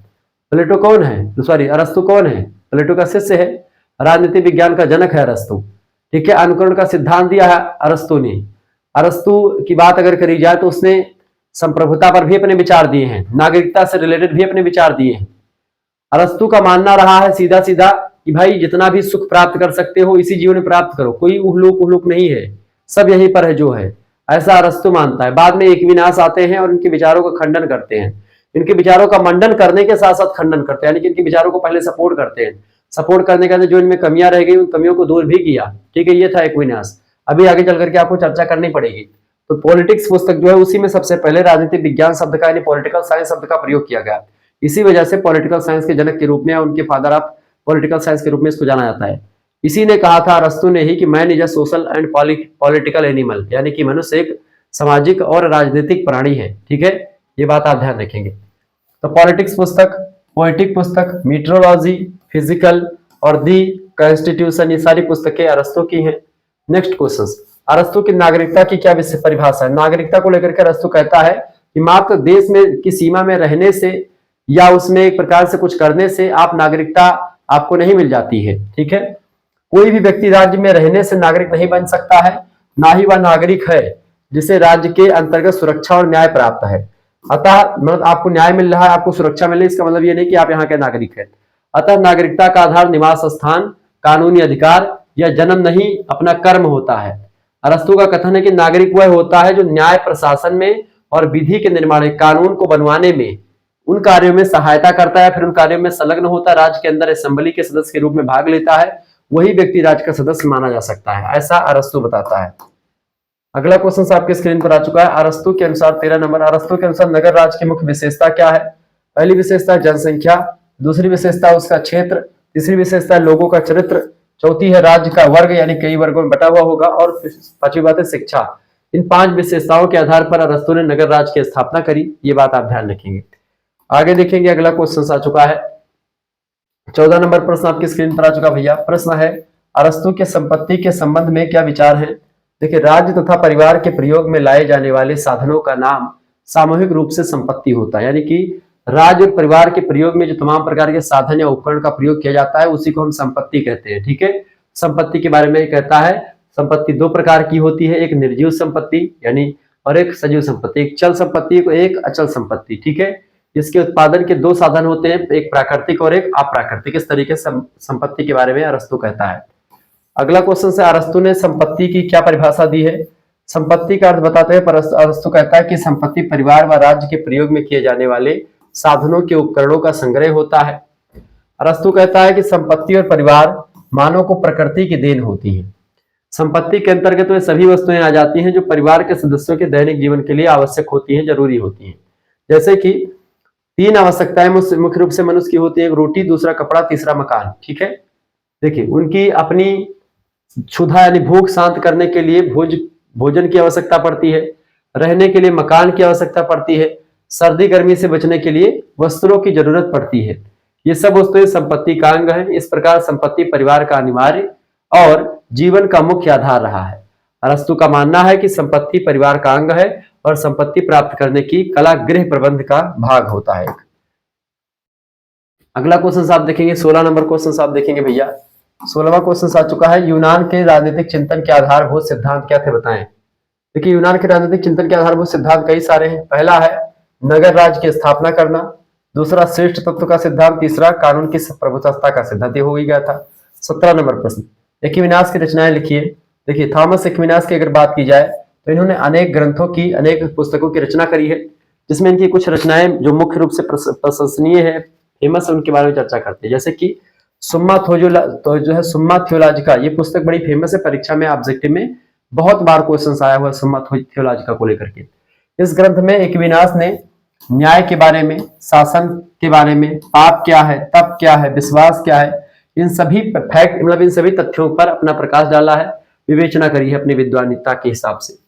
प्लेटो कौन है? अरस्तु कौन है? प्लेटो का शिष्य है, राजनीति विज्ञान का जनक है अरस्तु। ठीक है, अनुकरण का सिद्धांत दिया है अरस्तु ने। अरस्तु की बात अगर करी जाए तो उसने संप्रभुता पर भी अपने विचार दिए हैं, नागरिकता से रिलेटेड भी अपने विचार दिए हैं। अरस्तु का मानना रहा है सीधा सीधा कि भाई जितना भी सुख प्राप्त कर सकते हो इसी जीवन में प्राप्त करो, कोई उहलूक नहीं है, सब यहीं पर है जो है, ऐसा अरस्तु मानता है। बाद में एकविनाश आते हैं और इनके विचारों का खंडन करते हैं, इनके विचारों का मंडन करने के साथ साथ खंडन करते हैं, यानी कि इनके विचारों को पहले सपोर्ट करते हैं, सपोर्ट करने के बाद जो इनमें कमियां रह गई उन कमियों को दूर भी किया। ठीक है, ये था एकविनाश। अभी आगे चल करके आपको चर्चा करनी पड़ेगी। तो पॉलिटिक्स पुस्तक जो है उसी में सबसे पहले राजनीतिक विज्ञान शब्द का यानी पॉलिटिकल साइंस शब्द का प्रयोग किया गया। इसी वजह से पॉलिटिकल साइंस के जनक के रूप में या उनके फादर ऑफ पॉलिटिकल साइंस के रूप में इसको जाना जाता है। इसी ने कहा था अरस्तु ने ही कि man is a social and political animal, यानी कि मनुष्य एक सामाजिक और राजनीतिक प्राणी है। ठीक है, ये बात आप ध्यान रखेंगे। तो पॉलिटिक्स पुस्तक, पोएटिक पुस्तक, मीटरोलॉजी, फिजिकल और दी कॉन्स्टिट्यूशन, ये सारी पुस्तकें अरस्तु की हैं। नेक्स्ट क्वेश्चन, अरस्तु की नागरिकता की क्या परिभाषा है? नागरिकता को लेकर के अरस्तु कहता है कि मात्र देश में की सीमा में रहने से या उसमें एक प्रकार से कुछ करने से आप नागरिकता आपको नहीं मिल जाती है। ठीक है, कोई भी व्यक्ति राज्य में रहने से नागरिक नहीं बन सकता है, ना ही वह नागरिक है जिसे राज्य के अंतर्गत सुरक्षा और न्याय प्राप्त है। अतः मतलब आपको न्याय मिल रहा है, आपको सुरक्षा मिल रही है, इसका मतलब ये नहीं कि आप यहाँ के नागरिक हैं। अतः नागरिकता का आधार निवास स्थान, कानूनी अधिकार या जन्म नहीं अपना कर्म होता है। अरस्तु का कथन है कि नागरिक वह होता है जो न्याय प्रशासन में और विधि के निर्माण, कानून को बनवाने में, उन कार्यों में सहायता करता है, फिर उन कार्यों में संलग्न होता है, राज्य के अंदर असेंबली के सदस्य के रूप में भाग लेता है, वही व्यक्ति राज्य का सदस्य माना जा सकता है, ऐसा अरस्तु बताता है। अगला क्वेश्चन आपके स्क्रीन पर आ चुका है। अरस्तु के अनुसार 13 नंबर, अरस्तु के अनुसार नगर राज्य की मुख्य विशेषता क्या है? पहली विशेषता जनसंख्या, दूसरी विशेषता उसका क्षेत्र, तीसरी विशेषता लोगों का चरित्र, चौथी है राज्य का वर्ग यानी कई वर्गों में बटा हुआ होगा, और पांचवी बात है शिक्षा। इन 5 विशेषताओं के आधार पर अरस्तु ने नगर राज्य की स्थापना करी, ये बात आप ध्यान रखेंगे। आगे देखेंगे, अगला क्वेश्चन आ चुका है 14 नंबर प्रश्न आपकी स्क्रीन पर आ चुका भैया। प्रश्न है अरस्तु के संपत्ति के संबंध में क्या विचार है? देखिए, राज्य तथा परिवार के प्रयोग में लाए जाने वाले साधनों का नाम सामूहिक रूप से संपत्ति होता है, यानी कि राज्य और परिवार के प्रयोग में जो तमाम प्रकार के साधन या उपकरण का प्रयोग किया जाता है उसी को हम संपत्ति कहते हैं। ठीक है, संपत्ति के बारे में कहता है संपत्ति दो प्रकार की होती है, एक निर्जीव संपत्ति यानी और एक सजीव संपत्ति, एक चल संपत्ति को एक अचल संपत्ति। ठीक है, इसके उत्पादन के दो साधन होते हैं, एक प्राकृतिक और एक अप्राकृतिक। इस तरीके से संपत्ति के बारे में अरस्तु कहता है। अगला क्वेश्चन से अरस्तु ने संपत्ति की क्या परिभाषा दी है। संपत्ति का अर्थ बताते हैं अरस्तु कहता है कि संपत्ति परिवार व राज्य के प्रयोग में किए जाने वाले साधनों के उपकरणों का संग्रह होता है। अरस्तु कहता है कि संपत्ति और परिवार मानव को प्रकृति की देन होती है। संपत्ति के अंतर्गत वे सभी वस्तुएं आ जाती हैं जो परिवार के सदस्यों के दैनिक जीवन के लिए आवश्यक होती हैं, जरूरी होती हैं। जैसे कि तीन आवश्यकताएं मुख्य रूप से मनुष्य की होती है, एक रोटी, दूसरा कपड़ा, तीसरा मकान। ठीक है, देखिए उनकी अपनी क्षुधा यानी भूख शांत करने के लिए भोजन की आवश्यकता पड़ती है, रहने के लिए मकान की आवश्यकता पड़ती है, सर्दी गर्मी से बचने के लिए वस्त्रों की जरूरत पड़ती है। ये सब वस्तुएं संपत्ति का अंग है। इस प्रकार संपत्ति परिवार का अनिवार्य और जीवन का मुख्य आधार रहा है। अरस्तु का मानना है कि संपत्ति परिवार का अंग है और संपत्ति प्राप्त करने की कला गृह प्रबंध का भाग होता है। अगला क्वेश्चन आप देखेंगे, 16 नंबर क्वेश्चन आप देखेंगे भैया। 16वां क्वेश्चन आ चुका है, यूनान के राजनीतिक चिंतन के आधारभूत सिद्धांत क्या थे बताएं। देखिए यूनान के राजनीतिक चिंतन के आधारभूत सिद्धांत कई सारे हैं। पहला है नगर राज्य की स्थापना करना, दूसरा श्रेष्ठ तत्व का सिद्धांत, तीसरा कानून की प्रभुसत्ता का सिद्धांत। ये हो ही गया था। 17 नंबर प्रश्न, एक्विनास की रचनाएं लिखिए। देखिए थॉमस एक्विनास की अगर बात की जाए तो इन्होंने अनेक ग्रंथों की, अनेक पुस्तकों की रचना करी है, जिसमें इनकी कुछ रचनाएं जो मुख्य रूप से प्रशंसनीय है, फेमस है, उनके बारे में चर्चा करते हैं। जैसे कि सुम्मा थियोलॉजिका, ये पुस्तक बड़ी फेमस है, परीक्षा में ऑब्जेक्टिव में बहुत बार क्वेश्चन आया हुआ है सुम्मा थियोलॉजिका को लेकर के। इस ग्रंथ में एक्विनास ने न्याय के बारे में, शासन के बारे में, पाप क्या है, तप क्या है, विश्वास क्या है, इन सभी फैक्ट मतलब इन सभी तथ्यों पर अपना प्रकाश डाला है, विवेचना करी है अपनी विद्वानिता के हिसाब से।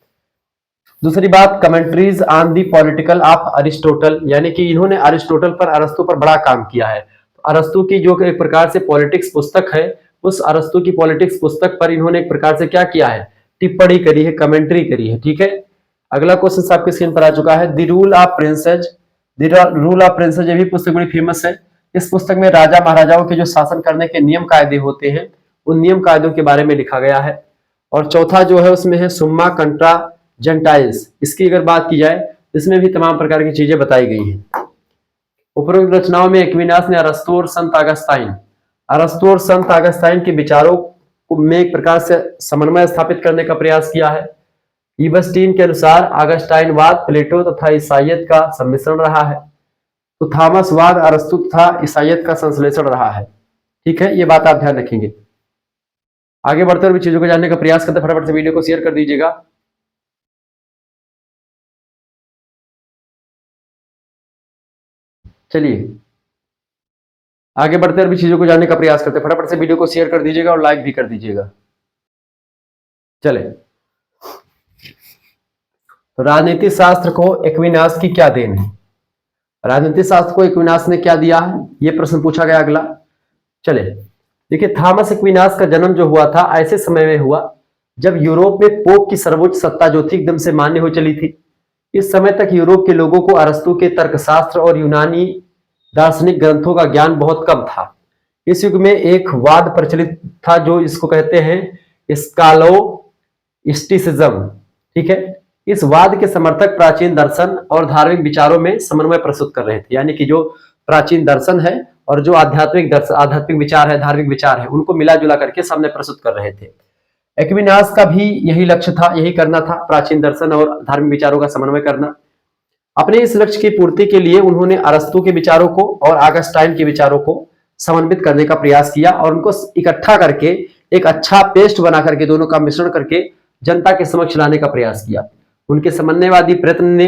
दूसरी बात, commentaries on the political of Aristotle, यानी कि इन्होंने अरिस्टोटल पर, अरस्तु पर बड़ा काम किया है। अरस्तु की जो एक प्रकार से पॉलिटिक्स पुस्तक है, उस अरस्तु की पॉलिटिक्स पुस्तक पर इन्होंने एक प्रकार से क्या किया है, टिप्पणी करी है, कमेंट्री करी है। ठीक है, अगला क्वेश्चन आपके स्क्रीन पर आ चुका है, the rule of princess. The rule of princess, ये भी पुस्तक बड़ी फेमस है। इस पुस्तक में राजा महाराजाओं के जो शासन करने के नियम कायदे होते हैं, उन नियम कायदों के बारे में लिखा गया है। और चौथा जो है उसमें है सुम्मा कंट्रा जेंटाइल्स। इसकी अगर बात की जाए, इसमें भी तमाम प्रकार की चीजें बताई गई हैं। उपरोक्त रचनाओं में एक्विनास ने अरस्तु और संत अगस्ताइन के विचारों में एक प्रकार से समन्वय स्थापित करने का प्रयास किया है। ईबस्टीन के अनुसार अगस्टाइनवाद प्लेटो तथा ईसाइयत का सम्मिश्रण रहा है, तो थॉमसवाद अरस्तु तथा ईसाइयत का संश्लेषण रहा है। ठीक है, ये बात आप ध्यान रखेंगे। आगे बढ़ते हुए चीजों को जानने का प्रयास करते, फटाफट से वीडियो को शेयर कर दीजिएगा। चलिए आगे बढ़ते हुए चीजों को जानने का प्रयास करते, फटाफट से वीडियो को शेयर कर दीजिएगा और लाइक भी कर दीजिएगा। चले, तो राजनीति शास्त्र को एक्विनास की क्या देन है, राजनीति शास्त्र को एक्विनास ने क्या दिया है, यह प्रश्न पूछा गया। अगला चले, देखिए थॉमस एक्विनास का जन्म जो हुआ था ऐसे समय में हुआ जब यूरोप में पोप की सर्वोच्च सत्ता जो थी एकदम से मान्य हो चली थी। इस समय तक यूरोप के लोगों को अरस्तु के तर्कशास्त्र और यूनानी दार्शनिक ग्रंथों का ज्ञान बहुत कम था। इस युग में एक वाद प्रचलित था जो इसको कहते हैं स्कॉलास्टिसिज्म। ठीक है, इस वाद के समर्थक प्राचीन दर्शन और धार्मिक विचारों में समन्वय प्रस्तुत कर रहे थे, यानी कि जो प्राचीन दर्शन है और जो आध्यात्मिक विचार है, धार्मिक विचार है, उनको मिला जुला करके सामने प्रस्तुत कर रहे थे। एक्विनास का भी यही लक्ष्य था, यही करना था, प्राचीन दर्शन और धार्मिक विचारों का समन्वय करना। अपने इस लक्ष्य की पूर्ति के लिए उन्होंने अरस्तु के विचारों को और अगस्टाइन के विचारों को समन्वित करने का प्रयास किया और उनको इकट्ठा करके एक अच्छा पेस्ट बना करके, दोनों का मिश्रण करके जनता के समक्ष लाने का प्रयास किया। उनके समन्वयवादी प्रयत्न ने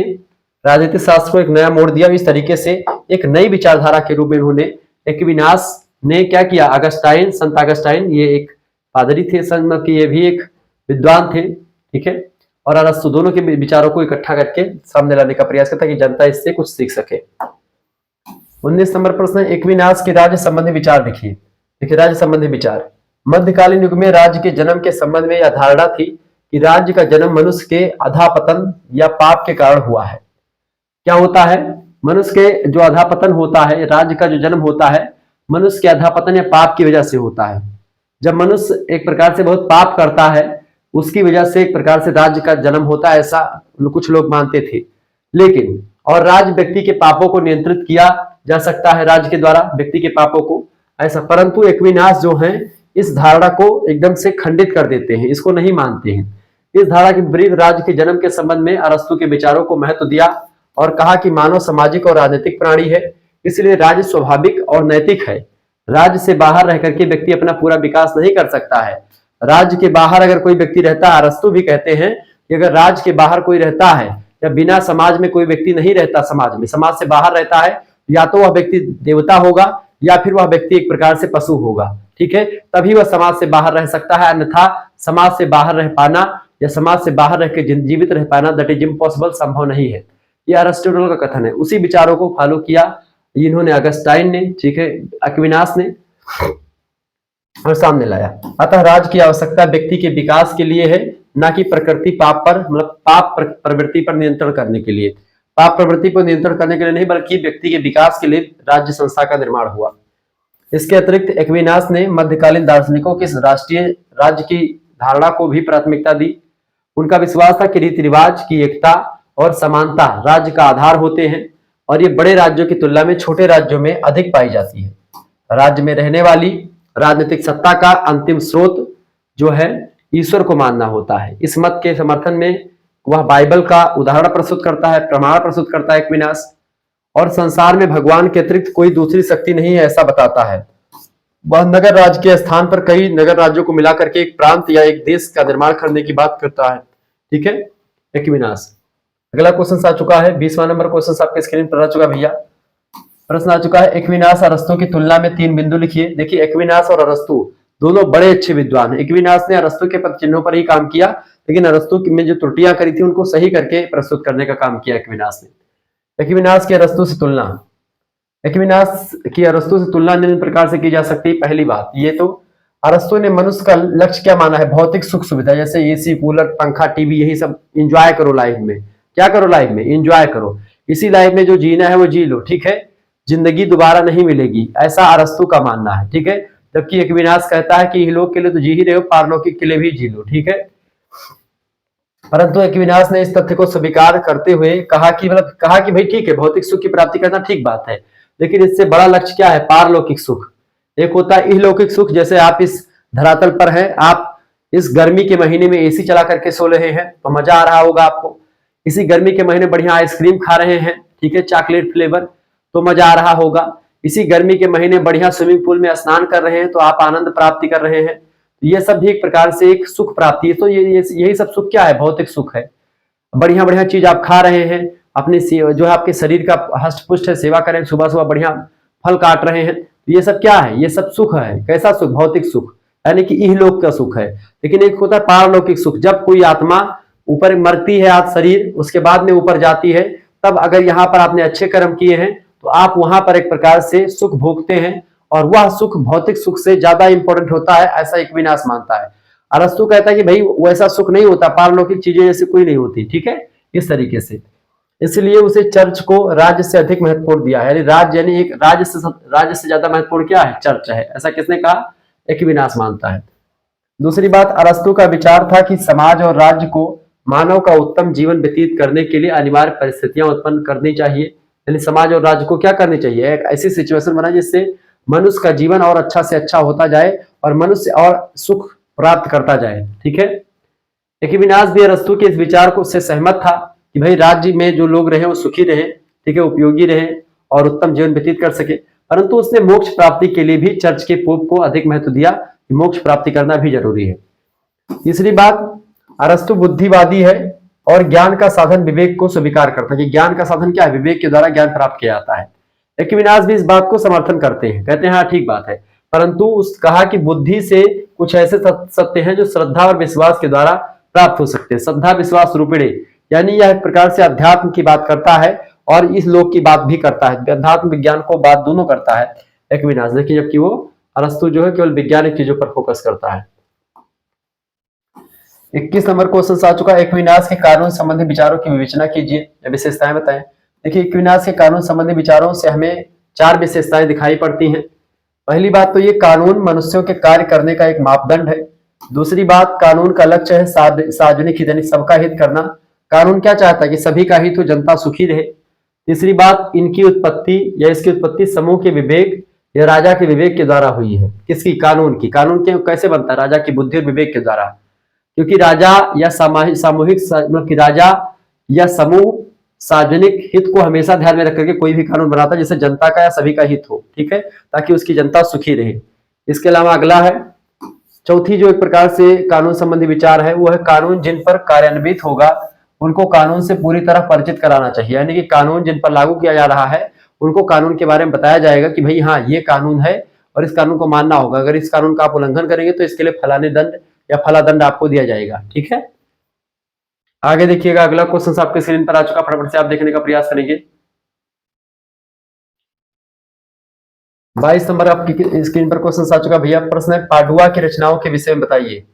राजनीतिक शास्त्र को एक नया मोड़ दिया। इस तरीके से एक नई विचारधारा के रूप में उन्होंने, एक्विनास ने क्या किया, अगस्टाइन, संत अगस्टाइन, ये एक पादरी थे, संत की ये भी एक विद्वान थे। ठीक है, और अरस्तु, दोनों के विचारों को इकट्ठा करके सामने लाने का प्रयास करता कि जनता इससे कुछ सीख सके। 19 नंबर प्रश्न, एक्विनास के राज्य संबंधी विचार लिखिए। देखिए राज्य संबंधी विचार, मध्यकालीन युग में राज्य के जन्म के संबंध में यह धारणा थी कि राज्य का जन्म मनुष्य के अधापतन या पाप के कारण हुआ है। क्या होता है, मनुष्य के जो अधापतन होता है, राज्य का जो जन्म होता है मनुष्य के अधापतन या पाप की वजह से होता है। जब मनुष्य एक प्रकार से बहुत पाप करता है उसकी वजह से एक प्रकार से राज्य का जन्म होता है, ऐसा कुछ लोग मानते थे। लेकिन और राज्य व्यक्ति के पापों को नियंत्रित किया जा सकता है राज्य के द्वारा व्यक्ति के पापों को, ऐसा। परंतु एक्विनास जो है इस धारणा को एकदम से खंडित कर देते हैं, इसको नहीं मानते हैं। इस धारणा के विपरीत राज्य के जन्म के संबंध में अरस्तु के विचारों को महत्व दिया और कहा कि मानव सामाजिक और राजनीतिक प्राणी है, इसलिए राज्य स्वाभाविक और नैतिक है। राज्य से बाहर रह करके व्यक्ति अपना पूरा विकास नहीं कर सकता है। राज्य के बाहर अगर कोई व्यक्ति रहता है, अरस्तु भी कहते हैं कि अगर राज्य के बाहर कोई रहता है या बिना समाज में कोई व्यक्ति नहीं रहता, समाज में, समाज से बाहर रहता है, या तो वह व्यक्ति देवता होगा या फिर वह व्यक्ति एक प्रकार से पशु होगा, ठीक है, तभी वह समाज से बाहर रह सकता है। अन्यथा समाज से बाहर रह पाना या समाज से बाहर रह के जीवित रह पाना दैट इज इम्पॉसिबल, संभव नहीं है। यह अरिस्टोटल का कथन है। उसी विचारों को फॉलो किया इन्होंने, अगस्टाइन ने, ठीक है, एक्विनास ने, और सामने लाया। अतः राज्य की आवश्यकता व्यक्ति के विकास के लिए है, न कि प्रकृति पाप पर, मतलब पाप प्रवृत्ति पर नियंत्रण करने के लिए, पाप प्रवृत्ति पर नियंत्रण करने के लिए नहीं, बल्कि व्यक्ति के विकास के लिए राज्य संस्था का निर्माण हुआ। इसके अतिरिक्त एक्विनास ने मध्यकालीन दार्शनिकों के राष्ट्रीय राज्य की धारणा को भी प्राथमिकता दी। उनका विश्वास था कि रीति रिवाज की एकता और समानता राज्य का आधार होते हैं और ये बड़े राज्यों की तुलना में छोटे राज्यों में अधिक पाई जाती है। राज्य में रहने वाली राजनीतिक सत्ता का अंतिम स्रोत जो है ईश्वर को मानना होता है। इस मत के समर्थन में वह बाइबल का उदाहरण प्रस्तुत करता है, प्रमाण प्रस्तुत करता है एक्विनास, और संसार में भगवान के अतिरिक्त कोई दूसरी शक्ति नहीं है ऐसा बताता है। वह नगर राज्य के स्थान पर कई नगर राज्यों को मिलाकर के एक प्रांत या एक देश का निर्माण करने की बात करता है, ठीक है, एक्विनास। अगला क्वेश्चन आ चुका है, 20वां नंबर क्वेश्चन आपके स्क्रीन पर आ चुका भैया। प्रश्न आ चुका है, एक्विनास और अरस्तु की तुलना में 3 बिंदु लिखिए। देखिए एक्विनास और अरस्तु दोनों बड़े अच्छे विद्वान हैं। एक्विनास ने अरस्तु के पद चिन्हों पर ही काम किया, लेकिन अरस्तु में जो त्रुटियां करी थी उनको सही करके प्रस्तुत करने का काम किया एक्विनास ने। एक्विनास की अरस्तु से तुलना, एक्विनास की अरस्तु से तुलना निम्न प्रकार से की जा सकती है। पहली बात ये तो अरस्तु ने मनुष्य का लक्ष्य क्या माना है, भौतिक सुख सुविधा, जैसे एसी, कूलर, पंखा, टीवी, यही सब इंजॉय करो लाइफ में। क्या करो लाइफ में, इंजॉय करो, इसी लाइफ में जो जीना है वो जी लो, ठीक है, जिंदगी दोबारा नहीं मिलेगी, ऐसा अरस्तु का मानना है, ठीक है। जबकि एक्विनास कहता है कि इहलोक के लिए तो जी ही रहे हो, पारलौकिक के लिए भी जी लो, ठीक है। परंतु एक्विनास ने इस तथ्य को स्वीकार करते हुए कहा कि भाई ठीक है, भौतिक सुख की प्राप्ति करना ठीक बात है, लेकिन इससे बड़ा लक्ष्य क्या है, पारलौकिक सुख। एक होता है इहलौकिक सुख, जैसे आप इस धरातल पर हैं, आप इस गर्मी के महीने में एसी चला करके सो रहे हैं तो मजा आ रहा होगा आपको। इसी गर्मी के महीने बढ़िया आइसक्रीम खा रहे हैं, ठीक है, चॉकलेट फ्लेवर, तो मजा आ रहा होगा। इसी गर्मी के महीने बढ़िया स्विमिंग पूल में स्नान कर रहे हैं तो आप आनंद प्राप्ति कर रहे हैं। ये सब भी एक प्रकार से एक सुख प्राप्ति है। तो यही सब सुख क्या है, भौतिक सुख है। बढ़िया बढ़िया चीज आप खा रहे हैं, अपनी जो है आपके शरीर का हष्ट पुष्ट है, सेवा करें, सुबह सुबह बढ़िया फल काट रहे हैं, ये सब क्या है, ये सब सुख है। कैसा सुख, भौतिक सुख, यानी कि इहलोक का सुख है। लेकिन एक होता है पारलौकिक सुख, जब कोई आत्मा ऊपर मरती है, आप शरीर उसके बाद में ऊपर जाती है, तब अगर यहाँ पर आपने अच्छे कर्म किए हैं तो आप वहां पर एक प्रकार से सुख भोगते हैं, और वह सुख भौतिक सुख से ज्यादा इंपॉर्टेंट होता है, ऐसा एक्विनास मानता है। अरस्तु कहता है कि भाई वैसा सुख नहीं होता, पारलौकिक चीजें जैसे कोई नहीं होती, ठीक है, इस तरीके से। इसलिए उसे चर्च को राज्य से अधिक महत्वपूर्ण दिया है, राज्य यानी एक राज्य से ज्यादा महत्वपूर्ण क्या है, चर्च है, ऐसा किसने कहा, एक्विनास मानता है। दूसरी बात, अरस्तु का विचार था कि समाज और राज्य को मानव का उत्तम जीवन व्यतीत करने के लिए अनिवार्य परिस्थितियां उत्पन्न करनी चाहिए। यानी समाज और राज्य को क्या करनी चाहिए, एक ऐसी सिचुएशन बनाए जिससे मनुष्य का जीवन और अच्छा से अच्छा होता जाए और मनुष्य और सुख प्राप्त करता जाए, ठीक है। एक्विनास भी अरस्तु के इस विचार को से सहमत था कि भाई राज्य में जो लोग रहे वो सुखी रहे, ठीक है, उपयोगी रहे और उत्तम जीवन व्यतीत कर सके। परंतु उसने मोक्ष प्राप्ति के लिए भी चर्च के पोप को अधिक महत्व दिया कि मोक्ष प्राप्ति करना भी जरूरी है। तीसरी बात, अरस्तु बुद्धिवादी है और ज्ञान का साधन विवेक को स्वीकार करता है कि ज्ञान का साधन क्या है, विवेक के द्वारा ज्ञान प्राप्त किया जाता है। एक्विनास भी इस बात को समर्थन करते हैं, कहते हैं हाँ ठीक बात है, परंतु उस कहा कि बुद्धि से कुछ ऐसे सत्य हैं जो श्रद्धा और विश्वास के द्वारा प्राप्त हो सकते हैं। श्रद्धा विश्वास रूपिणे, यानी यह एक प्रकार से अध्यात्म की बात करता है और इस लोक की बात भी करता है, अध्यात्म विज्ञान को बात दोनों करता है एक्विनास, देखिए, जबकि वो अरस्तु जो है केवल वैज्ञानिक चीजों पर फोकस करता है। 21 नंबर क्वेश्चन आ चुका है, एक्विनास के कानून संबंधी विचारों की विवेचना कीजिए, विशेषताएं बताएं। देखिए एक्विनास के कानून संबंधी विचारों से हमें 4 विशेषताएं दिखाई पड़ती हैं। पहली बात तो ये कानून मनुष्यों के कार्य करने का एक मापदंड है। दूसरी बात, कानून का लक्ष्य है सार्वजनिक हित यानी सबका हित करना। कानून क्या चाहता है कि सभी का हित हो, जनता सुखी रहे। तीसरी बात, इनकी उत्पत्ति या इसकी उत्पत्ति समूह के विवेक या राजा के विवेक के द्वारा हुई है। किसकी? कानून की। कानून के कैसे बनता है? राजा की बुद्धि और विवेक के द्वारा। क्योंकि राजा या सामूहिक मतलब कि राजा या समूह सार्वजनिक हित को हमेशा ध्यान में रख करके कोई भी कानून बनाता है जिससे जनता का या सभी का हित हो, ठीक है, ताकि उसकी जनता सुखी रहे। इसके अलावा अगला है, चौथी जो एक प्रकार से कानून संबंधी विचार है वो है कानून जिन पर कार्यान्वित होगा उनको कानून से पूरी तरह परिचित कराना चाहिए। यानी कि कानून जिन पर लागू किया जा रहा है उनको कानून के बारे में बताया जाएगा कि भाई हाँ ये कानून है और इस कानून को मानना होगा, अगर इस कानून का आप उल्लंघन करेंगे तो इसके लिए फलाने दंड या फला दंड आपको दिया जाएगा, ठीक है। आगे देखिएगा, अगला क्वेश्चन आपके स्क्रीन पर आ चुका, फटाफट से आप देखने का प्रयास करेंगे। 22 नंबर आपकी स्क्रीन पर क्वेश्चन आ चुका भैया। प्रश्न है, पाडुआ की रचनाओं के विषय में बताइए।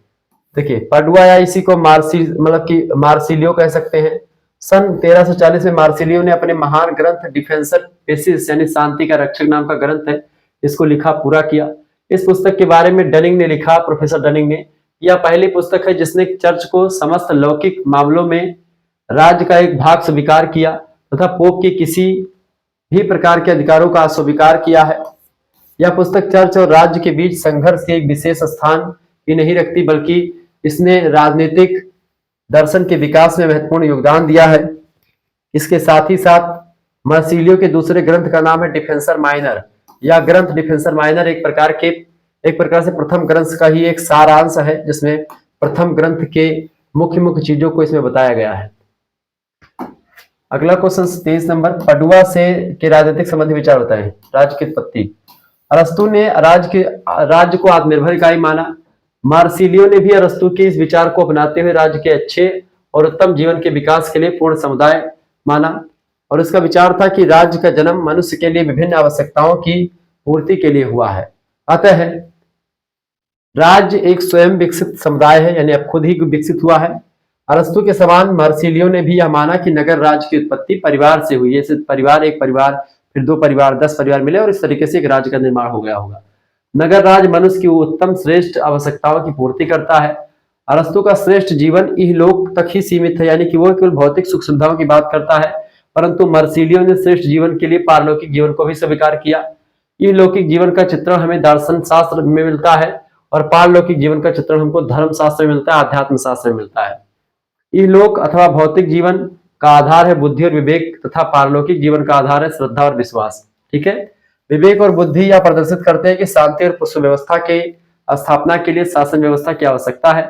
देखिए, पाडुआ या इसी को मतलब कि मार्सिलियो कह सकते हैं। सन 1340 में मार्सिलियो ने अपने महान ग्रंथ डिफेंसर पेसिस यानी शांति का रक्षक नाम का ग्रंथ है, इसको लिखा पूरा किया। इस पुस्तक के बारे में डनिंग ने लिखा, प्रोफेसर डनिंग ने, यह पहली पुस्तक है जिसने चर्च को समस्त लौकिक मामलों में राज्य का एक भाग स्वीकार किया तथा पोप के किसी भी प्रकार के अधिकारों का अस्वीकार किया है। यह पुस्तक चर्च और राज्य के बीच संघर्ष के एक विशेष स्थान ही नहीं रखती बल्कि इसने राजनीतिक दर्शन के विकास में महत्वपूर्ण योगदान दिया है। इसके साथ ही साथ मार्सिलियो के दूसरे ग्रंथ का नाम है डिफेंसर माइनर। यह ग्रंथ डिफेंसर माइनर एक प्रकार से प्रथम ग्रंथ का ही एक सारांश है जिसमें प्रथम ग्रंथ के मुख्य मुख्य चीजों को इसमें बताया गया है। अगला क्वेश्चन 23 नंबर, पडुआ से के राजनीतिक संबंधी विचार बताएं। राज्य की उत्पत्ति। अरस्तु ने राज्य को आत्मनिर्भर इकाई माना। मार्सिलियो ने भी अरस्तु के इस विचार को अपनाते हुए राज्य के अच्छे और उत्तम जीवन के विकास के लिए पूर्ण समुदाय माना और इसका विचार था कि राज्य का जन्म मनुष्य के लिए विभिन्न आवश्यकताओं की पूर्ति के लिए हुआ है। अतः राज्य एक स्वयं विकसित समुदाय है, यानी अब खुद ही विकसित हुआ है। अरस्तु के समान मार्सिलियो ने भी यह माना कि नगर राज्य की उत्पत्ति परिवार से हुई है। एक परिवार, फिर 2 परिवार, 10 परिवार मिले और इस तरीके से एक राज्य का निर्माण हो गया होगा। नगर राज्य मनुष्य की उत्तम श्रेष्ठ आवश्यकताओं की पूर्ति करता है। अरस्तु का श्रेष्ठ जीवन इहलोक तक ही सीमित है, यानी कि वो केवल भौतिक सुख सुविधाओं की बात करता है, परंतु मार्सिलियो ने श्रेष्ठ जीवन के लिए पारलौकिक जीवन को भी स्वीकार किया। इहलौकिक जीवन का चित्रण हमें दर्शन शास्त्र में मिलता है और पारलौकिक जीवन का चित्रण हमको धर्म शास्त्र में मिलता है, आध्यात्म शास्त्र में मिलता है। इहलोक अथवा भौतिक जीवन का आधार है बुद्धि और विवेक तथा पारलौकिक जीवन का आधार है श्रद्धा और विश्वास, ठीक है। विवेक और बुद्धि यह प्रदर्शित करते हैं कि शांति और सुव्यवस्था के स्थापना के लिए शासन व्यवस्था की आवश्यकता है,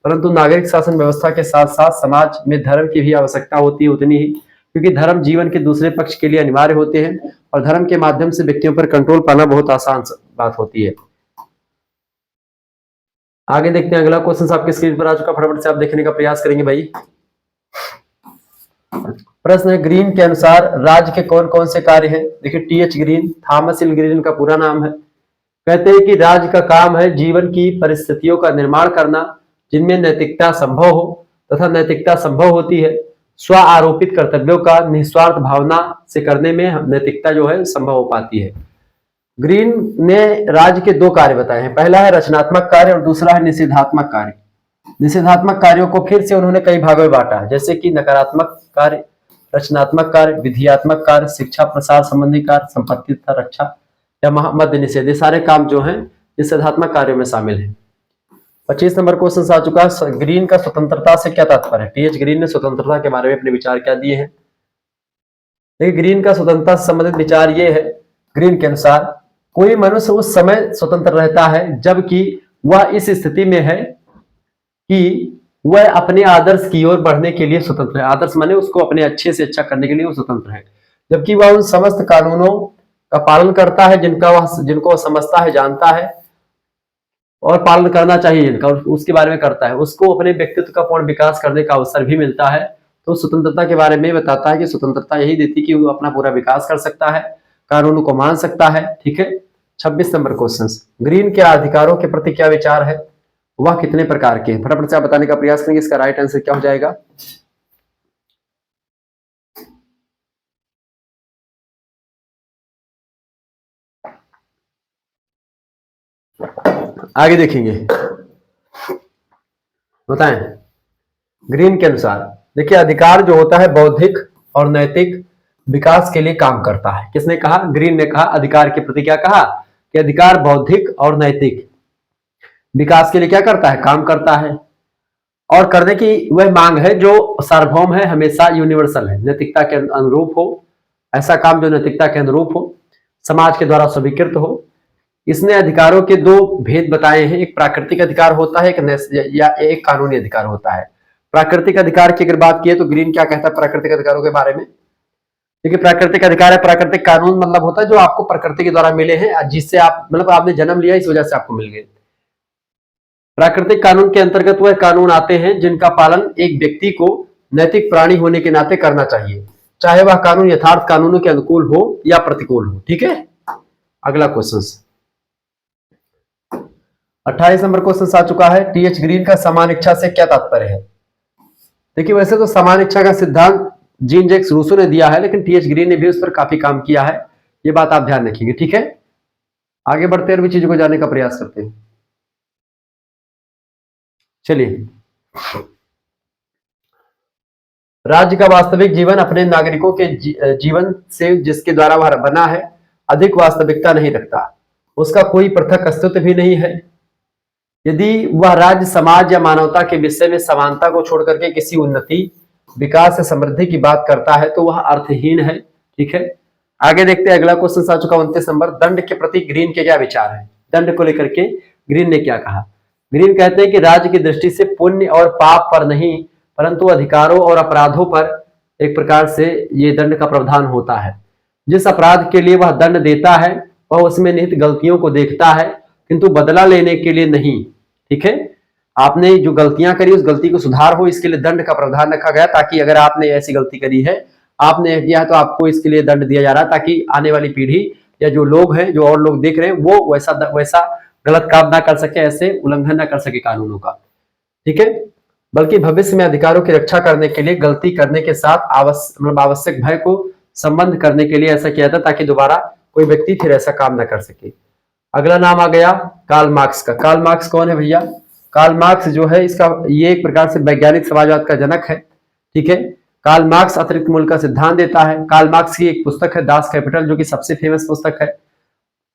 परंतु नागरिक शासन व्यवस्था के साथ साथ समाज में धर्म की भी आवश्यकता होती है उतनी ही, क्योंकि धर्म जीवन के दूसरे पक्ष के लिए अनिवार्य होते हैं और धर्म के माध्यम से व्यक्तियों पर कंट्रोल पाना बहुत आसान बात होती है। आगे देखते हैं, अगला क्वेश्चन आपके स्क्रीन पर आ चुका, फटाफट से आप देखने का प्रयास करेंगे भाई। प्रश्न है, ग्रीन के अनुसार राज्य के कौन कौन से कार्य हैं। देखिए, TH Green, Thomas L Green का पूरा नाम है। कहते हैं कि राज्य का काम है जीवन की परिस्थितियों का निर्माण करना जिनमें नैतिकता संभव हो तथा नैतिकता संभव होती है स्व आरोपित कर्तव्यों का निस्वार्थ भावना से करने में नैतिकता जो है संभव हो पाती है। ग्रीन ने राज्य के 2 कार्य बताए हैं, पहला है रचनात्मक कार्य और दूसरा है निषेधात्मक कार्य। निषेधात्मक कार्यों को फिर से उन्होंने कई भागों में बांटा, जैसे कि नकारात्मक कार्य, रचनात्मक कार्य, विधियात्मक कार्य, शिक्षा प्रसार संबंधी कार्य, संपत्ति तथा रक्षा या मध्य निषेध, ये सारे काम जो हैं निषेधात्मक कार्यों में शामिल हैं। 25 नंबर क्वेश्चन आ चुका, ग्रीन का स्वतंत्रता से क्या तात्पर्य है। टीएच ग्रीन ने स्वतंत्रता के बारे में अपने विचार क्या दिए हैं। देखिए, ग्रीन का स्वतंत्रता से संबंधित विचार ये है, ग्रीन के अनुसार कोई मनुष्य उस समय स्वतंत्र रहता है जबकि वह इस स्थिति में है कि वह अपने आदर्श की ओर बढ़ने के लिए स्वतंत्र है। आदर्श माने उसको अपने अच्छे से अच्छा करने के लिए वो स्वतंत्र है, जबकि वह उन समस्त कानूनों का पालन करता है जिनको वह समझता है, जानता है और पालन करना चाहिए जिनका, उसके बारे में करता है। उसको अपने व्यक्तित्व का पूर्ण विकास करने का अवसर भी मिलता है। तो स्वतंत्रता के बारे में बताता है कि स्वतंत्रता यही देती कि वो अपना पूरा विकास कर सकता है, कानूनों को मान सकता है, ठीक है। 26 नंबर क्वेश्चन, ग्रीन के अधिकारों के प्रति क्या विचार है, वह कितने प्रकार के हैं। फटाफट से आप बताने का प्रयास करेंगे, इसका राइट आंसर क्या हो जाएगा। आगे देखेंगे, बताएं। ग्रीन के अनुसार देखिए, अधिकार जो होता है बौद्धिक और नैतिक विकास के लिए काम करता है। किसने कहा? ग्रीन ने कहा। अधिकार के प्रति क्या कहा? कि अधिकार बौद्धिक और नैतिक विकास के लिए क्या करता है? काम करता है। और करने की वह मांग है जो सार्वभौम है, हमेशा यूनिवर्सल है, नैतिकता के अनुरूप हो। ऐसा काम जो नैतिकता के अनुरूप हो, समाज के द्वारा स्वीकृत हो। इसने अधिकारों के दो भेद बताए हैं, एक प्राकृतिक अधिकार होता है, एक कानूनी अधिकार होता है। प्राकृतिक अधिकार की अगर बात की तो ग्रीन क्या कहता है प्राकृतिक अधिकारों के बारे में? देखिए, प्राकृतिक अधिकार है, प्राकृतिक कानून मतलब होता है जो आपको प्रकृति के द्वारा मिले हैं, जिससे आप मतलब आपने जन्म लिया, इस वजह से आपको मिल गए। प्राकृतिक कानून के अंतर्गत वह कानून आते हैं जिनका पालन एक व्यक्ति को नैतिक प्राणी होने के नाते करना चाहिए, चाहे वह कानून यथार्थ कानूनों के अनुकूल हो या प्रतिकूल हो। ठीक है, अगला क्वेश्चन 28 नंबर क्वेश्चन आ चुका है। टीएच ग्रीन का समान इच्छा से क्या तात्पर्य है? देखिए, वैसे तो समान इच्छा का सिद्धांत जीन जैक्स रूसो ने दिया है, लेकिन टीएच ग्रीन ने भी उस पर काफी काम किया है। ये बात आप ध्यान रखिएगा। ठीक है, आगे बढ़ते हैं, भी चीजों को जानने का प्रयास करते हैं। चलिए, राज्य का वास्तविक जीवन अपने नागरिकों के जीवन से जिसके द्वारा वह बना है अधिक वास्तविकता नहीं रखता, उसका कोई पृथक अस्तित्व भी नहीं है। यदि वह राज्य समाज या मानवता के विषय में समानता को छोड़कर के किसी उन्नति, विकास या समृद्धि की बात करता है तो वह अर्थहीन है। ठीक है, आगे देखते हैं। अगला क्वेश्चन आ चुका 29 नंबर। दंड के प्रति ग्रीन के क्या विचार है? दंड को लेकर के ग्रीन ने क्या कहा? ग्रीन कहते हैं कि राज्य की दृष्टि से पुण्य और पाप पर नहीं, परंतु अधिकारों और अपराधों पर एक प्रकार से ये दंड का प्रावधान होता है। जिस अपराध के लिए वह दंड देता है वह उसमें निहित गलतियों को देखता है, किंतु बदला लेने के लिए नहीं। ठीक है, आपने जो गलतियां करी उस गलती को सुधार हो, इसके लिए दंड का प्रावधान रखा गया, ताकि अगर आपने ऐसी गलती करी है, आपने किया है, तो आपको इसके लिए दंड दिया जा रहा है, ताकि आने वाली पीढ़ी या जो लोग हैं, जो और लोग देख रहे हैं, वो वैसा गलत काम ना कर सके, ऐसे उल्लंघन ना कर सके कानूनों का। ठीक है, बल्कि भविष्य में अधिकारों की रक्षा करने के लिए गलती करने के साथ आवश्यक भय को संबंध करने के लिए ऐसा किया था, ताकि दोबारा कोई व्यक्ति फिर ऐसा काम ना कर सके। अगला नाम आ गया कार्ल मार्क्स का। कार्ल मार्क्स कौन है भैया? कार्ल मार्क्स जो है इसका ये एक प्रकार से वैज्ञानिक समाजवाद का जनक है। ठीक है, कार्ल मार्क्स अतिरिक्त मूल्य का सिद्धांत देता है। कार्ल मार्क्स की एक पुस्तक है दास कैपिटल, जो कि सबसे फेमस पुस्तक है।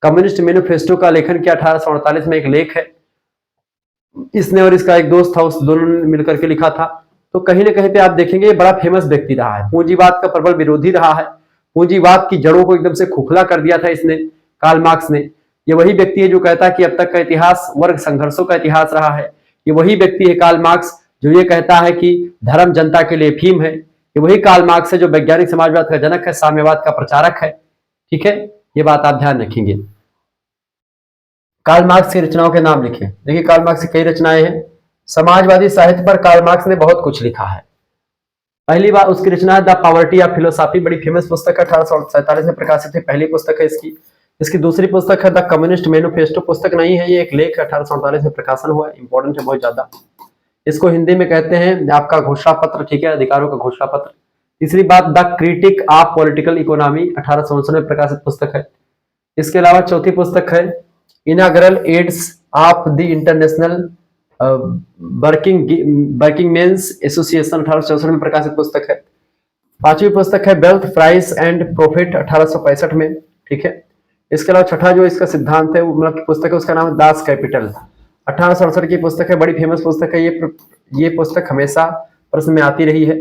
कम्युनिस्ट मैनिफेस्टो का लेखन किया 1848 में, एक लेख है। इसने और इसका एक दोस्त था, उस दोनों ने मिलकर के लिखा था। तो कहीं ना कहीं पे आप देखेंगे ये बड़ा फेमस व्यक्ति रहा है, पूंजीवाद का प्रबल विरोधी रहा है, पूंजीवाद की जड़ों को एकदम से खोखला कर दिया था इसने, कार्ल मार्क्स ने। ये वही व्यक्ति है जो कहता है कि अब तक का इतिहास वर्ग संघर्षों का इतिहास रहा है। ये वही व्यक्ति है कार्ल मार्क्स जो ये कहता है कि धर्म जनता के लिए अफीम है। ये वही कार्ल मार्क्स है जो वैज्ञानिक समाजवाद का जनक है, साम्यवाद का प्रचारक है। ठीक है, ये बात आप ध्यान रखेंगे। कार्ल मार्क्स की रचनाओं के नाम लिखें। देखिए, कार्ल मार्क्स की कई रचनाएं हैं। समाजवादी साहित्य पर कार्ल मार्क्स ने बहुत कुछ लिखा है। पहली बार उसकी रचना है द पॉवर्टी ऑफ फिलोसॉफी, बड़ी फेमस पुस्तक है, 1847 में प्रकाशित है, पहली पुस्तक है इसकी। इसकी दूसरी पुस्तक है द कम्युनिस्ट मैनिफेस्टो, पुस्तक नहीं है, ये एक लेख है, 1848 में प्रकाशन हुआ है, इंपॉर्टेंट है बहुत ज्यादा। इसको हिंदी में कहते हैं आपका घोषणा पत्र। ठीक है, अधिकारों का घोषणा पत्र। तीसरी बात the critic of political economy, 1859 में प्रकाशित पुस्तक है। इसके अलावा चौथी पुस्तक है inaugural address of the international working men's association, 1864 में प्रकाशित पुस्तक है। पांचवी पुस्तक है वेल्थ प्राइस एंड प्रॉफिट, 1865 में। ठीक है, इसके अलावा छठा जो इसका सिद्धांत है, मतलब पुस्तक है, उसका नाम है दास कैपिटल, 1867 की पुस्तक है, बड़ी फेमस पुस्तक है। ये पुस्तक हमेशा प्रश्न में आती रही है।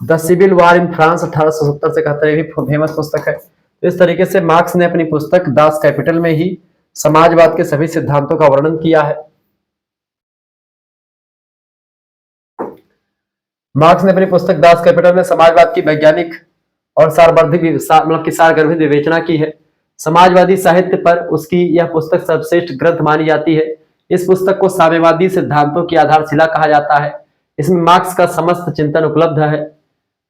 The civil war in France, 1870 से 71, ये भी फेमस पुस्तक है। तो इस तरीके से मार्क्स ने अपनी पुस्तक दास कैपिटल में ही समाजवाद के सभी सिद्धांतों का वर्णन किया है। मार्क्स ने अपनी पुस्तक दास कैपिटल में समाजवाद की वैज्ञानिक और सारगर्भित विवेचना की है। समाजवादी साहित्य पर उसकी यह पुस्तक सर्वश्रेष्ठ ग्रंथ मानी जाती है। इस पुस्तक को साम्यवादी सिद्धांतों की आधारशिला कहा जाता है। इसमें मार्क्स का समस्त चिंतन उपलब्ध है।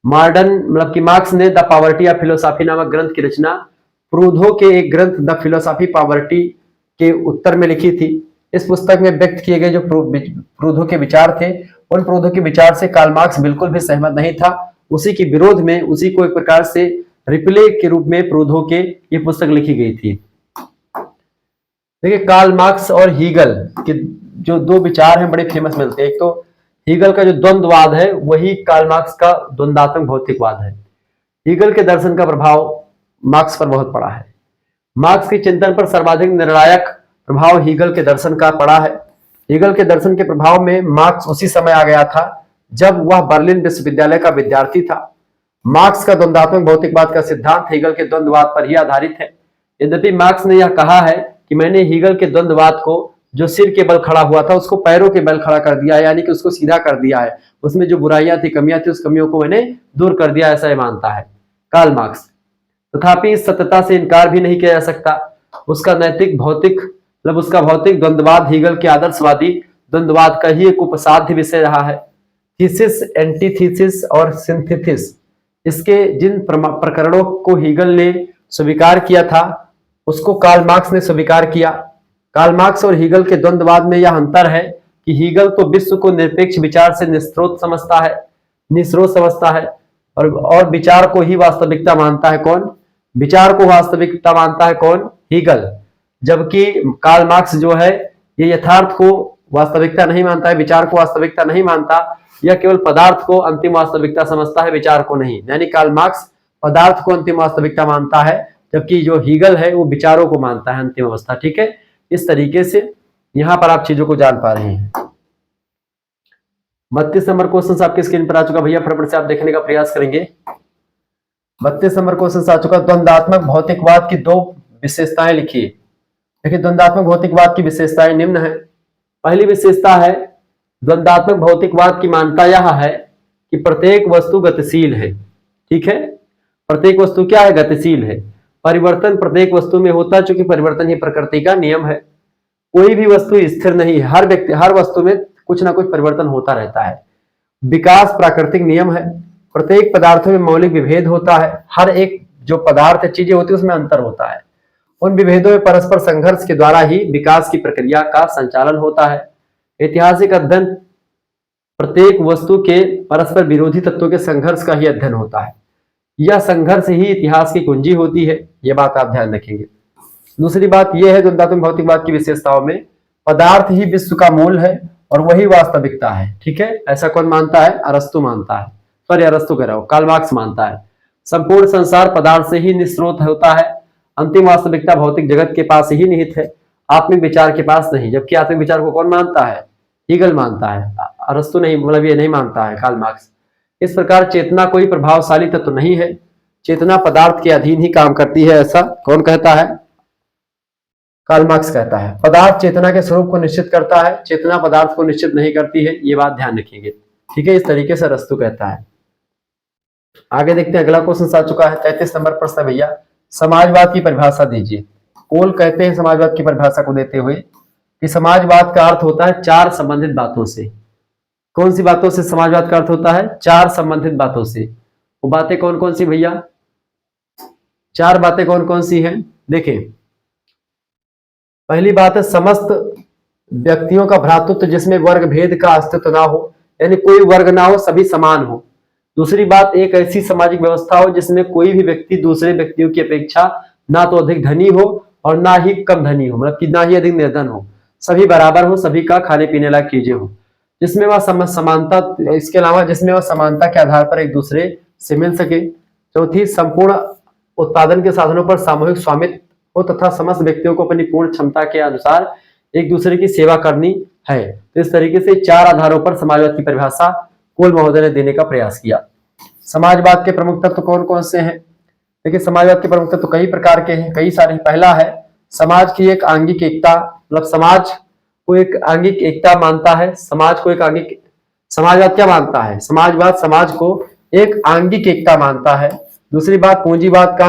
मार्क्स ने द पॉवर्टी ऑफ फिलोसॉफी नामक ग्रंथ की रचना प्रूधो के एक ग्रंथ द फिलोसॉफी पॉवर्टी के उत्तर में लिखी थी। इस पुस्तक में व्यक्त किए गए जो प्रूधो के विचार थे, उन प्रूधो के विचार से कार्ल मार्क्स बिल्कुल भी सहमत नहीं था। उसी के विरोध में, उसी को एक प्रकार से रिप्ले के रूप में प्रूधो के ये पुस्तक लिखी गई थी। देखिए, कार्ल मार्क्स और हीगल के जो दो विचार हैं बड़े फेमस मिलते हैं। एक तो हीगल का जो द्वंद्ववाद है वही कार्ल मार्क्स का द्वंद्वात्मक भौतिकवाद है। हीगल के दर्शन का प्रभाव मार्क्स पर बहुत पड़ा है। मार्क्स के चिंतन पर सर्वाधिक निर्णायक प्रभाव हीगल के दर्शन का पड़ा है। हीगल के दर्शन के प्रभाव में मार्क्स उसी समय आ गया था जब वह बर्लिन विश्वविद्यालय का विद्यार्थी था। मार्क्स का द्वंद्वात्मक भौतिकवाद का सिद्धांत हीगल के द्वंद्ववाद पर ही आधारित है। यद्यपि मार्क्स ने यह कहा है कि मैंने हीगल के द्वंद्ववाद को जो सिर के बल खड़ा हुआ था उसको पैरों के बल खड़ा कर दिया है, यानी कि उसको सीधा कर दिया है। उसमें जो बुराइयां थी, कमियां थी, उस कमियों को मैंने दूर कर दिया, ऐसा मानता है कार्ल मार्क्स। तथापि इस सत्यता से इनकार भी नहीं किया जा सकता। उसका नैतिक भौतिक मतलब उसका भौतिक द्वंद्ववाद हीगल के आदर्शवादी द्वंद्ववाद का ही एक उपसाध्य विषय रहा है। थीसिस, एंटीथीसिस और सिंथेसिस, इसके जिन प्रकरणों को हीगल ने स्वीकार किया था उसको कार्ल मार्क्स ने स्वीकार किया। कार्ल मार्क्स और हीगल के द्वंद्ववाद में यह अंतर है कि हीगल तो विश्व को निरपेक्ष विचार से निस्रोत समझता है और विचार को ही वास्तविकता मानता है। कौन? विचार को वास्तविकता मानता है कौन? हीगल। जबकि कार्ल मार्क्स जो है ये यथार्थ को वास्तविकता नहीं मानता है, विचार को वास्तविकता नहीं मानता, यह केवल पदार्थ को अंतिम वास्तविकता समझता है, विचार को नहीं। यानी कार्ल मार्क्स पदार्थ को अंतिम वास्तविकता मानता है, जबकि जो हीगल है वो विचारों को मानता है अंतिम अवस्था। ठीक है, इस तरीके से यहां पर आप चीजों को जान पा रहे हैं। 32 नंबर क्वेश्चन आपकी स्क्रीन पर आ चुका भैया, फटाफट से आप देखने का प्रयास करेंगे। 32 नंबर क्वेश्चन आ चुका। द्वंद्वात्मक भौतिकवाद की 2 विशेषताएं लिखिए। देखिए, द्वंद्वात्मक भौतिकवाद की विशेषताएं निम्न है। पहली विशेषता है, द्वंद्वात्मक भौतिकवाद की मान्यता यह है कि प्रत्येक वस्तु गतिशील है। ठीक है, प्रत्येक वस्तु क्या है? गतिशील है। परिवर्तन प्रत्येक वस्तु में होता है, चूंकि परिवर्तन ही प्रकृति का नियम है। कोई भी वस्तु स्थिर नहीं है, हर वस्तु में कुछ ना कुछ परिवर्तन होता रहता है। विकास प्राकृतिक नियम है। प्रत्येक पदार्थों में मौलिक विभेद होता है। हर एक जो पदार्थ चीजें होती है उसमें अंतर होता है। उन विभेदों में परस्पर संघर्ष के द्वारा ही विकास की प्रक्रिया का संचालन होता है। ऐतिहासिक अध्ययन प्रत्येक वस्तु के परस्पर विरोधी तत्वों के संघर्ष का ही अध्ययन होता है। यह संघर्ष ही इतिहास की कुंजी होती है, यह बात आप ध्यान रखेंगे। दूसरी बात यह है द्वंद्वात्मक भौतिकवाद की विशेषताओं में, पदार्थ ही विश्व का मूल है और वही वास्तविकता है। ठीक है, ऐसा कौन मानता है? अरस्तु मानता है। सॉरी, अरस्तु कह रहा हूं, कार्ल मार्क्स मानता है। संपूर्ण संसार पदार्थ से ही निस्रोत होता है। अंतिम वास्तविकता भौतिक जगत के पास ही निहित है, आत्मिक विचार के पास नहीं। जबकि आत्मिक विचार को कौन मानता है? हीगल मानता है, अरस्तु नहीं, मतलब ये नहीं मानता है कार्ल मार्क्स। इस प्रकार चेतना कोई प्रभावशाली तत्व तो नहीं है, चेतना पदार्थ के अधीन ही काम करती है, ऐसा कौन कहता है? कार्ल मार्क्स कहता है। पदार्थ चेतना के स्वरूप को निश्चित करता है, चेतना पदार्थ को निश्चित नहीं करती है, ये बात ध्यान रखेंगे। ठीक है, इस तरीके से अरस्तु कहता है। आगे देखते हैं, अगला क्वेश्चन आ चुका है। 33 नंबर प्रश्न भैया, समाजवाद की परिभाषा दीजिए। कोल कहते हैं समाजवाद की परिभाषा को देते हुए कि समाजवाद का अर्थ होता है 4 संबंधित बातों से। कौन सी बातों से समाजवाद का अर्थ होता है? 4 संबंधित बातों से। वो बातें कौन कौन सी भैया? 4 बातें कौन कौन सी हैं? देखें, पहली बात है समस्त व्यक्तियों का भ्रातृत्व जिसमें वर्ग भेद का अस्तित्व ना हो, यानी कोई वर्ग ना हो, सभी समान हो। दूसरी बात, एक ऐसी सामाजिक व्यवस्था हो जिसमें कोई भी व्यक्ति दूसरे व्यक्तियों की अपेक्षा ना तो अधिक धनी हो और ना ही कम धनी हो, मतलब कि ना ही अधिक निर्धन हो, सभी बराबर हो, सभी का खाने पीने लायक चीजें हो, जिसमें वह समानता, इसके अलावा जिसमें वह समानता के आधार पर एक दूसरे से मिल सके। चौथी, संपूर्ण उत्पादन के साधनों पर सामूहिक स्वामित्व हो तथा समस्त व्यक्तियों को अपनी पूर्ण क्षमता के अनुसार एक दूसरे की सेवा करनी है। तो इस तरीके से 4 आधारों पर समाजवाद की परिभाषा कोल महोदय ने देने का प्रयास किया। समाजवाद के प्रमुख तत्व कौन कौन से हैं? देखिए, समाजवाद के प्रमुख तत्व कई प्रकार के हैं, कई सारे। पहला है समाज की एक आंगिक एकता, मतलब समाज को एक आंगिक एकता मानता है। समाज को एक आंगिक, समाजवाद क्या मानता है? समाजवाद समाज को एक आंगिक एकता मानता है। दूसरी बात, पूंजीवाद का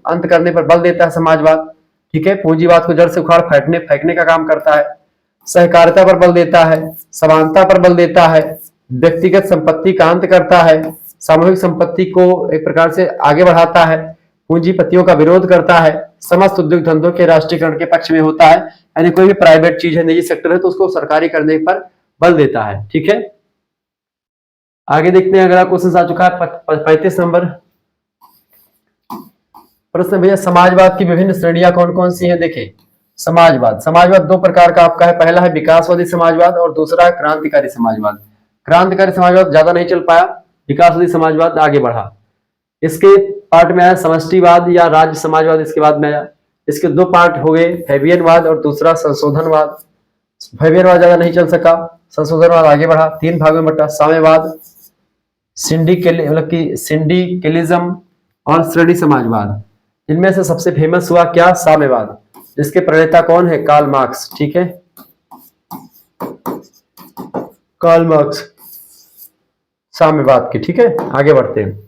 अंत करने पर बल देता है समाजवाद। ठीक है, पूंजीवाद को जड़ से उखाड़ फेंकने का काम करता है। सहकारिता पर बल देता है, समानता पर बल देता है, व्यक्तिगत संपत्ति का अंत करता है, सामूहिक संपत्ति को एक प्रकार से आगे बढ़ाता है, पूंजीपतियों का विरोध करता है, समस्त उद्योग धंधों के राष्ट्रीयकरण के पक्ष में होता है, यानी कोई भी प्राइवेट चीज है, निजी सेक्टर है, तो उसको सरकारी करने पर बल देता है। ठीक है, आगे देखते हैं, अगला क्वेश्चन आ चुका है 35 नंबर प्रश्न भैया, समाजवाद की विभिन्न श्रेणियां कौन कौन सी हैं? देखिए, समाजवाद 2 प्रकार का आपका है। पहला है विकासवादी समाजवाद और दूसरा है क्रांतिकारी समाजवाद। क्रांतिकारी समाजवाद ज्यादा नहीं चल पाया, विकासवादी समाजवाद आगे बढ़ा। इसके पार्ट में आया समष्टिवाद या राज्य समाजवाद, इसके बाद में आया। इसके दो पार्ट हो गए, फैबियनवाद और दूसरा संशोधनवाद। फैबियनवाद ज्यादा नहीं चल सका, संशोधनवाद आगे बढ़ा, तीन भागों में बटा, साम्यवाद, सिंडिकलिज्म और श्रेणी समाजवाद। इनमें से सबसे फेमस हुआ क्या? साम्यवाद। इसके प्रणेता कौन है? Karl Marx. ठीक है, कार्ल मार्क्स साम्यवाद के। ठीक है, आगे बढ़ते हैं।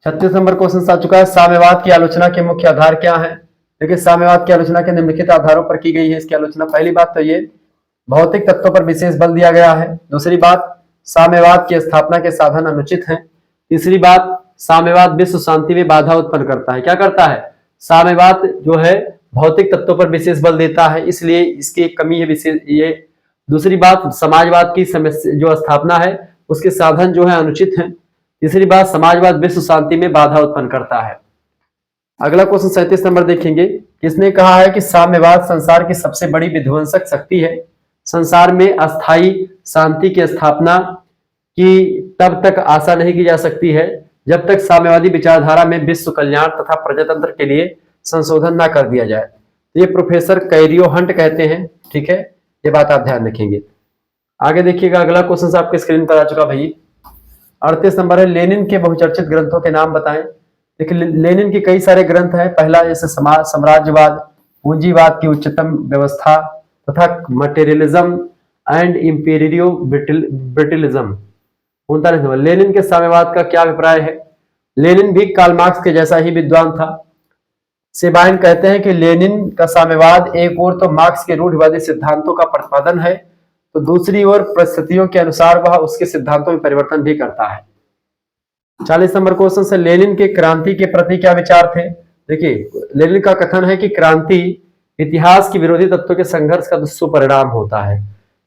36 नंबर क्वेश्चन आ चुका है, साम्यवाद की आलोचना के मुख्य आधार क्या है? देखिए, साम्यवाद की आलोचना के निम्नलिखित आधारों पर की गई है इसकी आलोचना। पहली बात तो ये, भौतिक तत्वों पर विशेष बल दिया गया है। दूसरी बात, साम्यवाद की स्थापना के साधन अनुचित हैं। तीसरी बात, साम्यवाद विश्व शांति में बाधा उत्पन्न करता है। क्या करता है? साम्यवाद जो है भौतिक तत्वों पर विशेष बल देता है, इसलिए इसकी एक कमी है विशेष ये। दूसरी बात, समाजवाद की समस्या जो स्थापना है उसके साधन जो है अनुचित हैं। तीसरी बात, समाजवाद विश्व शांति में बाधा उत्पन्न करता है। अगला क्वेश्चन 37 नंबर देखेंगे। किसने कहा है कि साम्यवाद संसार की सबसे बड़ी विध्वंसक शक्ति है? संसार में अस्थायी शांति की स्थापना की तब तक आशा नहीं की जा सकती है जब तक साम्यवादी विचारधारा में विश्व कल्याण तथा प्रजातंत्र के लिए संशोधन ना कर दिया जाए। तो ये प्रोफेसर कैरियो हंट कहते हैं। ठीक है, ये बात आप ध्यान रखेंगे। आगे देखिएगा, अगला क्वेश्चन आपके स्क्रीन पर आ चुका भाई। 38 नंबर है, लेनिन के बहुचर्चित ग्रंथों के नाम बताएं। देखिए, लेनिन के कई सारे ग्रंथ हैं। पहला जैसे समाज साम्राज्यवाद, पूंजीवाद की उच्चतम व्यवस्था तथा materialism and Imperio ब्रिटिलिज्म। 39 number, Lenin के साम्यवाद का क्या अभिप्राय है? लेनिन भी कार्ल मार्क्स के जैसा ही विद्वान था। सेबाइन कहते हैं कि लेनिन का साम्यवाद एक ओर तो मार्क्स के रूढ़िवादी सिद्धांतों का प्रतिपादन है, तो दूसरी ओर परिस्थितियों के अनुसार वह उसके सिद्धांतों में परिवर्तन भी करता है। 40 नंबर क्वेश्चन से, लेनिन के क्रांति के प्रति क्या विचार थे? देखिए, लेनिन का कथन है कि क्रांति इतिहास की विरोधी तत्वों के संघर्ष का सुपरिणाम होता है।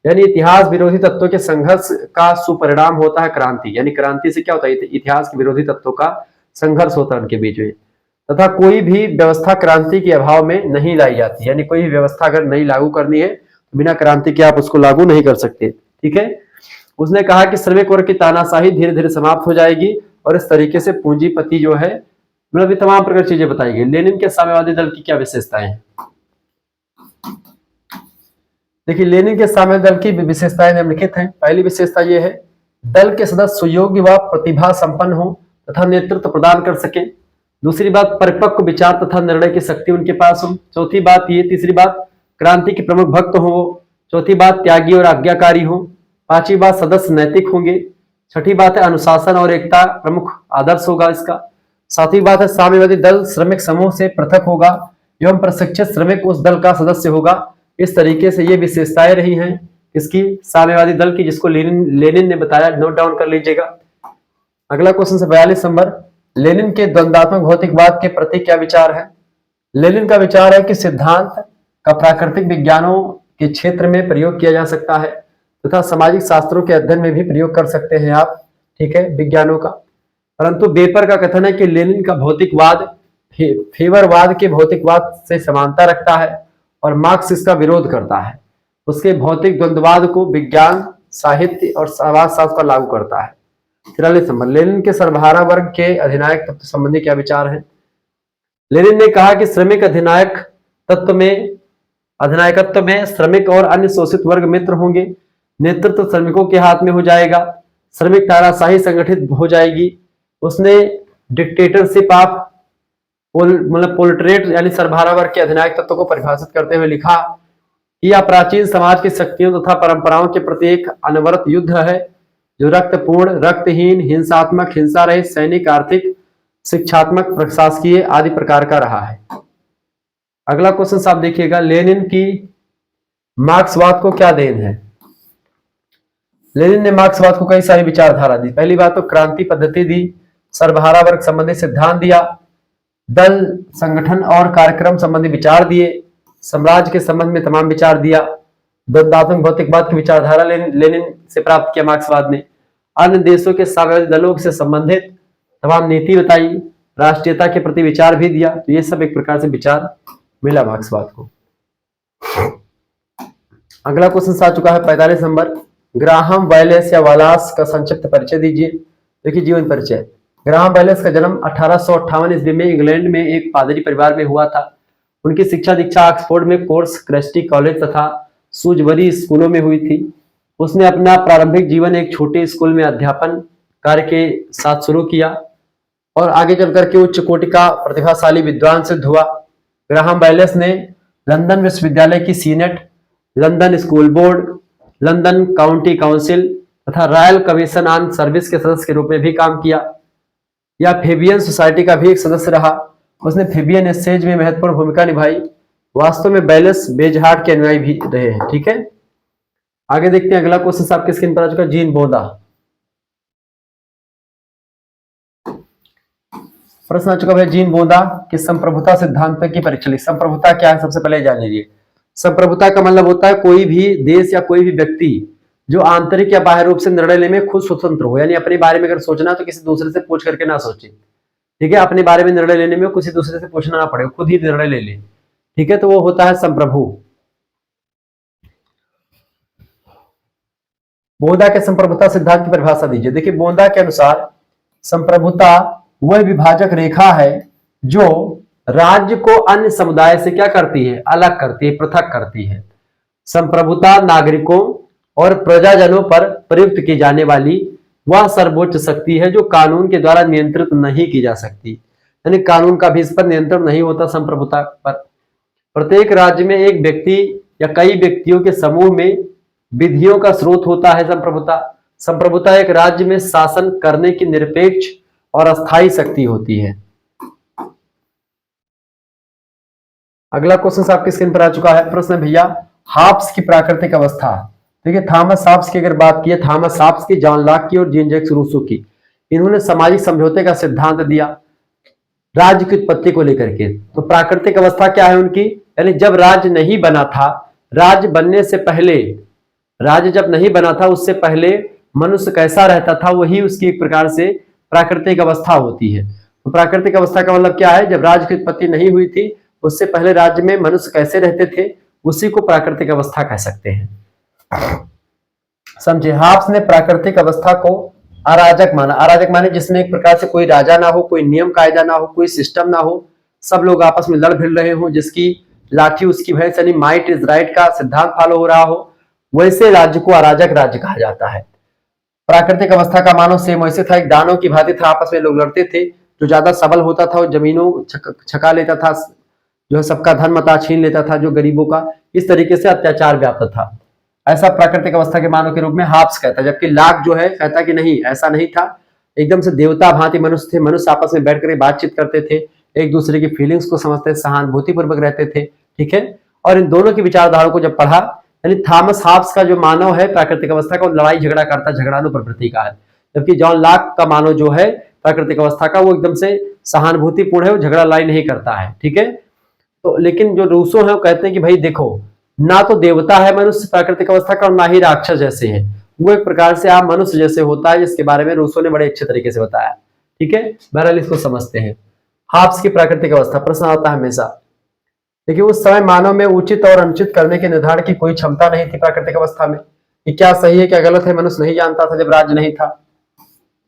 यानी इतिहास विरोधी तत्वों के संघर्ष का सुपरिणाम होता है क्रांति। यानी क्रांति से क्या होता है? इतिहास के विरोधी तत्वों का संघर्ष होता है उनके बीच में, तथा कोई भी व्यवस्था क्रांति के अभाव में नहीं लाई जाती। यानी कोई भी व्यवस्था अगर नई लागू करनी है तो बिना क्रांति के आप उसको लागू नहीं कर सकते। ठीक है, उसने कहा कि श्रमिक वर्ग की तानाशाही धीरे धीरे समाप्त हो जाएगी और इस तरीके से पूंजीपति जो है, मतलब तमाम प्रकार की चीजें बताई गई। लेनिन के साम्यवादी दल की क्या विशेषताएं हैं? देखिए, लेनिन के साम्यवादी दल की विशेषताएं निम्नलिखित हैं। पहली विशेषता यह है, दल के सदस्य सुयोग्य व प्रतिभा संपन्न हो तथा नेतृत्व प्रदान कर सके। दूसरी बात, परिपक्व विचार तथा निर्णय की शक्ति उनके पास हो। चौथी बात ये, तीसरी बात, क्रांति के प्रमुख भक्त हो वो। चौथी बात, त्यागी और आज्ञाकारी हो। पांचवी बात, सदस्य नैतिक होंगे। छठी बात है, अनुशासन और एकता प्रमुख आदर्श होगा इसका। सातवीं बात है, साम्यवादी दल श्रमिक समूह से पृथक होगा एवं प्रशिक्षित श्रमिक उस दल का सदस्य होगा। इस तरीके से ये विशेषताएं रही हैं इसकी, साम्यवादी दल की, जिसको लेनिन ने बताया। नोट डाउन कर लीजिएगा। अगला क्वेश्चन से 42 नंबर, लेनिन के द्वंदात्मक भौतिकवाद के प्रति क्या विचार है? लेनिन का विचार है कि सिद्धांत का प्राकृतिक विज्ञानों के क्षेत्र में प्रयोग किया जा सकता है तथा सामाजिक शास्त्रों के अध्ययन में भी प्रयोग कर सकते हैं आप। ठीक है, विज्ञानों का। परंतु बेपर का कथन है कि लेनिन का भौतिकवाद फेवरवाद के भौतिकवाद से समानता रखता है और मार्क्स इसका विरोध करता है। उसके भौतिक द्वंद्ववाद को विज्ञान, साहित्य और समाजशास्त्र पर लागू करता है। 43 नंबर, लेनिन के सर्वहारा वर्ग के अधिनायक तत्व संबंधी क्या विचार है? लेनिन ने कहा कि श्रमिक अधिनायकत्व में श्रमिक और अन्य शोषित वर्ग मित्र होंगे। नेतृत्व श्रमिकों के हाथ में हो जाएगा। श्रमिक तानाशाही संगठित हो जाएगी। उसने डिक्टेटरशिप ऑफ प्रोलेटरिएट यानी सर्वहारा वर्ग के अधिनायक तत्व को परिभाषित करते हुए लिखा कि यह प्राचीन समाज की शक्तियों तथा परंपराओं के प्रति एक अनवरत युद्ध है जो रक्तपूर्ण, रक्तहीन, हिंसात्मक, हिंसा रहित, सैनिक, आर्थिक, शिक्षात्मक, प्रशासकीय आदि प्रकार का रहा है। अगला क्वेश्चन आप देखिएगा, लेनिन की मार्क्सवाद को क्या देन है? लेनिन ने मार्क्सवाद को कई सारी विचारधारा दी। पहली बात तो क्रांति पद्धति दी, सर्वहारा वर्ग संबंधी सिद्धांत दिया, दल, संगठन और कार्यक्रम संबंधी विचार दिए, साम्राज्य के संबंध में तमाम विचार दिया, द्वंद्वात्मक भौतिकवाद की विचारधारा लेनिन से प्राप्त किया मार्क्सवाद ने, अन्य देशों के साम्यवादी दलों से संबंधित तमाम नीति बताई, राष्ट्रीयता के प्रति विचार भी दिया। तो ये सब एक प्रकार से विचार मिला मार्क्सवाद को। अगला क्वेश्चन आ चुका है 45 नंबर। ग्राहम वेलेस या वालास का संक्षिप्त परिचय दीजिए। देखिए जीवन परिचय। ग्राहम वेलेस का जन्म 1858 ईस्वी में इंग्लैंड में एक पादरी परिवार में हुआ था। उनकी शिक्षा दीक्षा ऑक्सफोर्ड में कोर्स, क्रेस्टी कॉलेज तथा सूजबरी स्कूलों में हुई थी। उसने अपना प्रारंभिक जीवन एक छोटे स्कूल में अध्यापन कार्य के साथ शुरू किया और आगे चल करके उच्च कोटि का प्रतिभाशाली विद्वान सिद्ध हुआ। ग्राहम वेलेस ने लंदन विश्वविद्यालय की senate, London school board, London county council तथा रॉयल कमीशन ऑन सर्विस के सदस्य के रूप में भी काम किया। या फेबियन सोसाइटी का भी एक सदस्य रहा। उसने फेबियन एसेज में महत्वपूर्ण भूमिका निभाई। वास्तव में वेलेस बेजहार्ट के अनुयायी भी रहे हैं। ठीक है, आगे देखते हैं। अगला क्वेश्चन आपके स्क्रीन पर आ चुका है। जीन बोदा। प्रश्न आ चुका है जीन बोदा कि संप्रभुता सिद्धांत की परीक्षा। संप्रभुता क्या है सबसे पहले जान लीजिए। संप्रभुता का मतलब होता है कोई भी देश या कोई भी व्यक्ति जो आंतरिक या बाह्य रूप से निर्णय लेने में खुद स्वतंत्र हो, यानी अपने बारे में अगर सोचना तो किसी दूसरे से पूछ करके ना सोचे। ठीक है, अपने बारे में निर्णय लेने में किसी दूसरे से पूछना ना पड़े, खुद ही निर्णय ले ले। ठीक है, तो वो होता है संप्रभु। बोधा के संप्रभुता सिद्धांत की परिभाषा दीजिए। देखिए बोधा के अनुसार संप्रभुता वह विभाजक रेखा है जो राज्य को अन्य समुदाय से क्या करती है, अलग करती है, पृथक करती है। संप्रभुता नागरिकों और प्रजाजनों पर प्रयुक्त की जाने वाली वह सर्वोच्च शक्ति है जो कानून के द्वारा नियंत्रित नहीं की जा सकती, यानी कानून का भी इस पर नियंत्रण नहीं होता संप्रभुता पर। प्रत्येक राज्य में एक व्यक्ति या कई व्यक्तियों के समूह में विधियों का स्रोत होता है संप्रभुता। संप्रभुता एक राज्य में शासन करने की निरपेक्ष और अस्थायी शक्ति होती है। अगला क्वेश्चन आपकी स्क्रीन पर आ चुका है। प्रश्न भैया हाब्स की प्राकृतिक अवस्था। देखिए थॉमस हाब्स की अगर बात की, थॉमस हाब्स की, जॉन लॉक की और जीन जैक्स रूसो की, इन्होंने सामाजिक समझौते का सिद्धांत दिया राज्य की उत्पत्ति को लेकर के। तो प्राकृतिक अवस्था क्या है उनकी, यानी जब राज्य नहीं बना था, राज्य बनने से पहले, राज्य जब नहीं बना था उससे पहले मनुष्य कैसा रहता था, वही उसकी एक प्रकार से प्राकृतिक अवस्था होती है। तो प्राकृतिक अवस्था का मतलब क्या है, जब राज्य की उत्पत्ति नहीं हुई थी उससे पहले राज्य में मनुष्य कैसे रहते थे, उसी को प्राकृतिक अवस्था कह सकते हैं। समझे। हाब्स ने प्राकृतिक अवस्था को अराजक माना। अराजक माने जिसमें एक प्रकार से कोई राजा ना हो, कोई नियम कायदा ना हो, कोई सिस्टम ना हो, सब लोग आपस में लड़ भिड़ रहे हो, जिसकी लाठी उसकी भैंस, यानी माइट इज राइट का सिद्धांत फॉलो हो रहा हो, वैसे राज्य को अराजक राज्य कहा जाता है। प्राकृतिक अवस्था का मानव सेम वैसे था, एक दानव की भांति था, आपस में लोग लड़ते थे। जो ज्यादा सबल होता था वो जमीनों छका लेता था, जो है सबका धन मता छीन लेता था, जो गरीबों का, इस तरीके से अत्याचार व्याप्त था। ऐसा प्राकृतिक अवस्था के मानव के रूप में हाब्स कहता है। जबकि लॉक जो है कहता कि नहीं, ऐसा नहीं था, एकदम से देवता भांति मनुष्य थे, मनुष्य आपस में बैठ कर बातचीत करते थे, एक दूसरे की फीलिंग्स को समझते, सहानुभूति पूर्वक रहते थे। ठीक है, और इन दोनों की विचारधाराओं को जब पढ़ा, यानी थॉमस हाब्स का जो मानव है प्राकृतिक अवस्था का, वो लड़ाई झगड़ा करता, झगड़ालू प्रवृत्ति का है। जबकि जॉन लॉक का मानव जो है प्राकृतिक अवस्था का, वो एकदम से सहानुभूतिपूर्ण है, वो झगड़ा लड़ाई नहीं करता है। ठीक है, तो लेकिन जो रूसो है वो कहते हैं कि भाई देखो, ना तो देवता है मनुष्य प्राकृतिक अवस्था का और ना ही राक्षस जैसे है, वो एक प्रकार से आप मनुष्य जैसे होता है, जिसके बारे में रूसो ने बड़े अच्छे तरीके से बताया। ठीक है, बहरहाल इसको समझते हैं। हाब्स की प्राकृतिक अवस्था प्रश्न आता है हमेशा। देखिए उस समय मानव में उचित और अनुचित करने के निर्धारण की कोई क्षमता नहीं थी प्राकृतिक अवस्था में, कि क्या सही है क्या गलत है मनुष्य नहीं जानता था, जब राज्य नहीं था,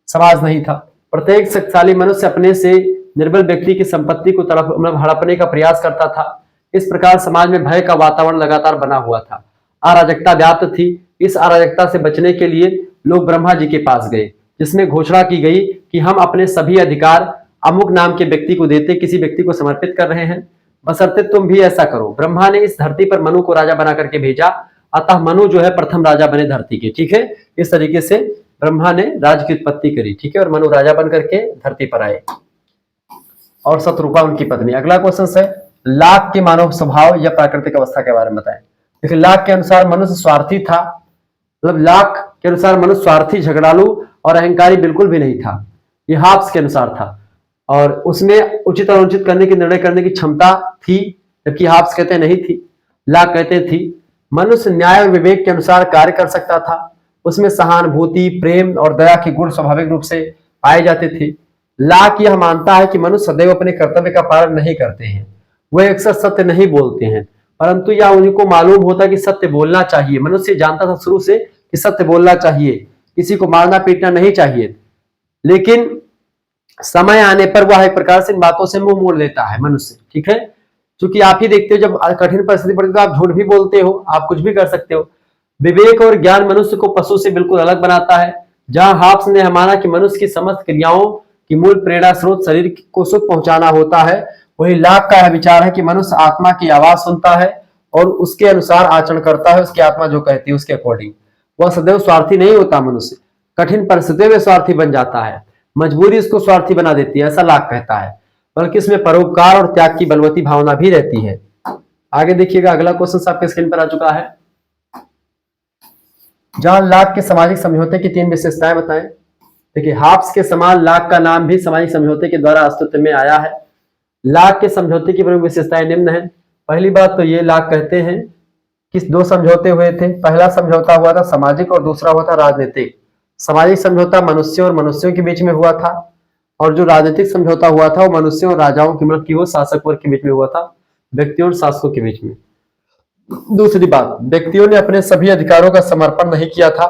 समाज नहीं था। प्रत्येक शक्तिशाली मनुष्य अपने से निर्बल व्यक्ति की संपत्ति को हड़पने का प्रयास करता था। इस प्रकार समाज में भय का वातावरण लगातार बना हुआ था, अराजकता व्याप्त थी। इस अराजकता से बचने के लिए लोग ब्रह्मा जी के पास गए, जिसमें घोषणा की गई कि हम अपने सभी अधिकार अमुक नाम के व्यक्ति को देते, किसी व्यक्ति को समर्पित कर रहे हैं, बशर्ते तुम भी ऐसा करो। ब्रह्मा ने इस धरती पर मनु को राजा बना करके भेजा, अतः मनु जो है प्रथम राजा बने धरती के। ठीक है, इस तरीके से ब्रह्मा ने राज्य की उत्पत्ति करी। ठीक है, और मनु राजा बन करके धरती पर आए और शत्रुपा उनकी पत्नी। अगला क्वेश्चन है लॉक के मानव स्वभाव या प्राकृतिक अवस्था के बारे में बताएं। देखिए लॉक के अनुसार मनुष्य स्वार्थी था, मतलब लॉक के अनुसार मनुष्य स्वार्थी, झगड़ालू और अहंकारी बिल्कुल भी नहीं था। ये हाब्स के अनुसार था, और उसमें उचित और अनुचित करने की, निर्णय करने की क्षमता थी, जबकि हाब्स कहते नहीं थी, लॉक कहते थी। मनुष्य न्याय और विवेक के अनुसार कार्य कर सकता था, उसमें सहानुभूति, प्रेम और दया के गुण स्वाभाविक रूप से पाए जाते थे। लॉक यह मानता है कि मनुष्य सदैव अपने कर्तव्य का पालन नहीं करते हैं, वह अक्सर सत्य नहीं बोलते हैं, परंतु यह उनको मालूम होता कि सत्य बोलना चाहिए। मनुष्य जानता था शुरू से कि सत्य बोलना चाहिए, किसी को मारना पीटना नहीं चाहिए, लेकिन समय आने पर वह एक प्रकार से इन बातों से मुंह मोड़ लेता है मनुष्य। ठीक है, क्योंकि आप ही देखते हो जब कठिन परिस्थिति पड़ती है तो आप झूठ भी बोलते हो, आप कुछ भी कर सकते हो। विवेक और ज्ञान मनुष्य को पशु से बिल्कुल अलग बनाता है। जहां हाब्स ने माना कि मनुष्य की समस्त क्रियाओं की मूल प्रेरणा स्रोत शरीर को सुख पहुंचाना होता है, वही लाक का यह विचार है कि मनुष्य आत्मा की आवाज सुनता है और उसके अनुसार आचरण करता है। उसकी आत्मा जो कहती है उसके अकॉर्डिंग। वह सदैव स्वार्थी नहीं होता। मनुष्य कठिन परिस्थितियों में स्वार्थी बन जाता है, मजबूरी उसको स्वार्थी बना देती है, ऐसा लाक कहता है, बल्कि इसमें परोपकार और त्याग की बलवती भावना भी रहती है। आगे देखिएगा, अगला क्वेश्चन आपके स्क्रीन पर आ चुका है। जहां लाक के सामाजिक समझौते की 3 विशेषताएं बताएं। देखिए, हाब्स के समान लाक का नाम भी सामाजिक समझौते के द्वारा अस्तित्व में आया है। लाक के समझौते की प्रमुख विशेषताएं निम्न है। पहली बात तो ये लाक कहते हैं कि 2 समझौते हुए थे। पहला समझौता हुआ था सामाजिक और दूसरा हुआ था राजनीतिक। सामाजिक समझौता मनुष्यों और मनुष्यों के बीच में हुआ था, और जो राजनीतिक समझौता हुआ था वो मनुष्यों और राजाओं की, मतलब कि वो शासक वर्ग के बीच में हुआ था, व्यक्तियों और शासकों के बीच में। दूसरी बात, व्यक्तियों ने अपने सभी अधिकारों का समर्पण नहीं किया था।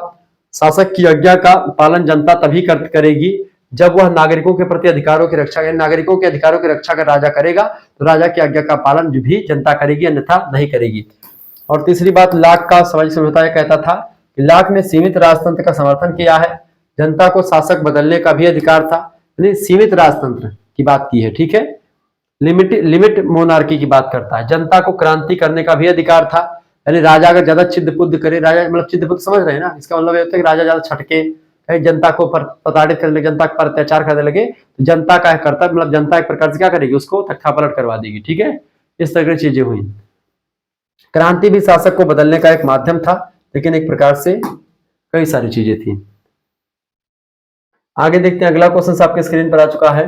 शासक की आज्ञा का पालन जनता तभी करेगी जब वह नागरिकों के प्रति अधिकारों की रक्षा, नागरिकों के अधिकारों की रक्षा अगर राजा करेगा तो राजा की आज्ञा का पालन भी जनता करेगी, अन्यथा नहीं करेगी। और तीसरी बात, लाक का सामाजिक समझौता कहता था कि लाक ने सीमित राजतंत्र का समर्थन किया है। जनता को शासक बदलने का भी अधिकार था, यानी सीमित राजतंत्र की बात की है। ठीक है, लिमिट मोनार्की की बात करता है। जनता को क्रांति करने का भी अधिकार था, यानी राजा अगर ज्यादा चिद्दपुद्द करे, राजा मतलब चिद्दपुद्द समझ रहे हैं ना, इसका मतलब ये होता है कि राजा ज्यादा छटके जनता को प्रताड़ित करने लगे, जनता पर अत्याचार करने लगे, तो जनता का करता मतलब जनता एक प्रकार से क्या करेगी, उसको तख्ता पलट करवा देगी। ठीक है, इस तरह की चीजें हुई। क्रांति भी शासक को बदलने का एक माध्यम था, लेकिन एक प्रकार से कई सारी चीजें थी। आगे देखते हैं, अगला क्वेश्चन आपके स्क्रीन पर आ चुका है।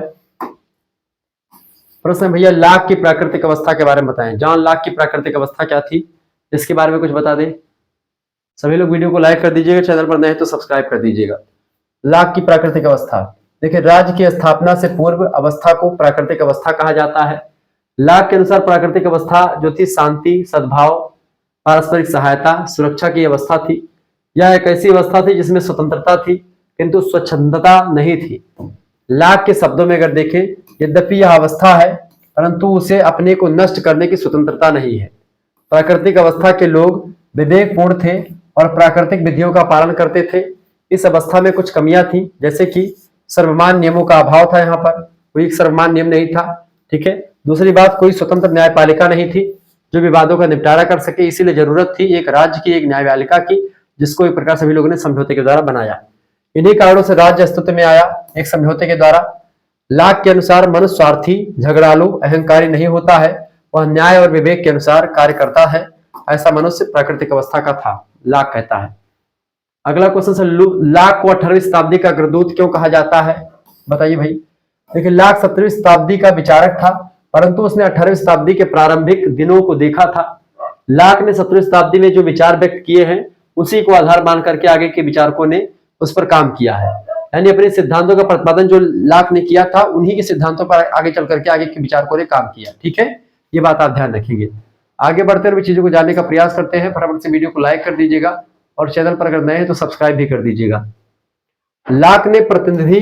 प्रश्न, भैया लाक की प्राकृतिक अवस्था के बारे में बताएं। जॉन लाक की प्राकृतिक अवस्था क्या थी, इसके बारे में कुछ बता दें। सभी लोग वीडियो को लाइक कर दीजिएगा, चैनल पर नए तो सब्सक्राइब कर दीजिएगा। लाक की प्राकृतिक अवस्था, देखिए, राज्य की स्थापना से पूर्व अवस्था को प्राकृतिक अवस्था कहा जाता है। लाक के अनुसार प्राकृतिक अवस्था जो थी शांति, सद्भाव, पारस्परिक सहायता, सुरक्षा की अवस्था थी। यह एक ऐसी अवस्था थी जिसमें स्वतंत्रता थी किंतु स्वच्छंदता नहीं थी। लाक के शब्दों में अगर देखें, यद्यपि यह अवस्था है परंतु उसे अपने को नष्ट करने की स्वतंत्रता नहीं है। प्राकृतिक अवस्था के लोग विवेकपूर्ण थे और प्राकृतिक विधियों का पालन करते थे। इस अवस्था में कुछ कमियां थी, जैसे कि सर्वमान्य नियमों का अभाव था। यहाँ पर कोई सर्वमान्य नियम नहीं था। ठीक है, दूसरी बात, कोई स्वतंत्र न्यायपालिका नहीं थी जो विवादों का निपटारा कर सके। इसीलिए जरूरत थी एक राज्य की, एक न्यायपालिका की, जिसको एक प्रकार सभी लोगों ने समझौते के द्वारा बनाया। इन्हीं कारणों से राज्य अस्तित्व में आया एक समझौते के द्वारा। लाक के अनुसार मनुष्य स्वार्थी, झगड़ालू, अहंकारी नहीं होता है, वह न्याय और विवेक के अनुसार कार्य करता है। ऐसा मनुष्य प्राकृतिक अवस्था का था, लाक कहता है। अगला क्वेश्चन है, लाक को 18वीं शताब्दी का अग्रदूत क्यों कहा जाता है, बताइए भाई। देखिए, लाक 17वीं शताब्दी का विचारक था, परंतु उसने 18वीं शताब्दी के प्रारंभिक दिनों को देखा था। लाक ने 17वीं शताब्दी में जो विचार व्यक्त किए हैं उसी को आधार मान करके आगे के विचारकों ने उस पर काम किया है, यानी अपने सिद्धांतों का प्रतिपादन जो लाक ने किया था उन्हीं के सिद्धांतों पर आगे चल करके आगे के विचारकों ने काम किया। ठीक है, ये बात आप ध्यान रखेंगे। आगे बढ़ते हुए चीजों को जानने का प्रयास करते हैं। फटाफट से वीडियो को लाइक कर दीजिएगा और चैनल पर अगर नए हैं तो सब्सक्राइब भी कर दीजिएगा। लाक ने प्रतिनिधि,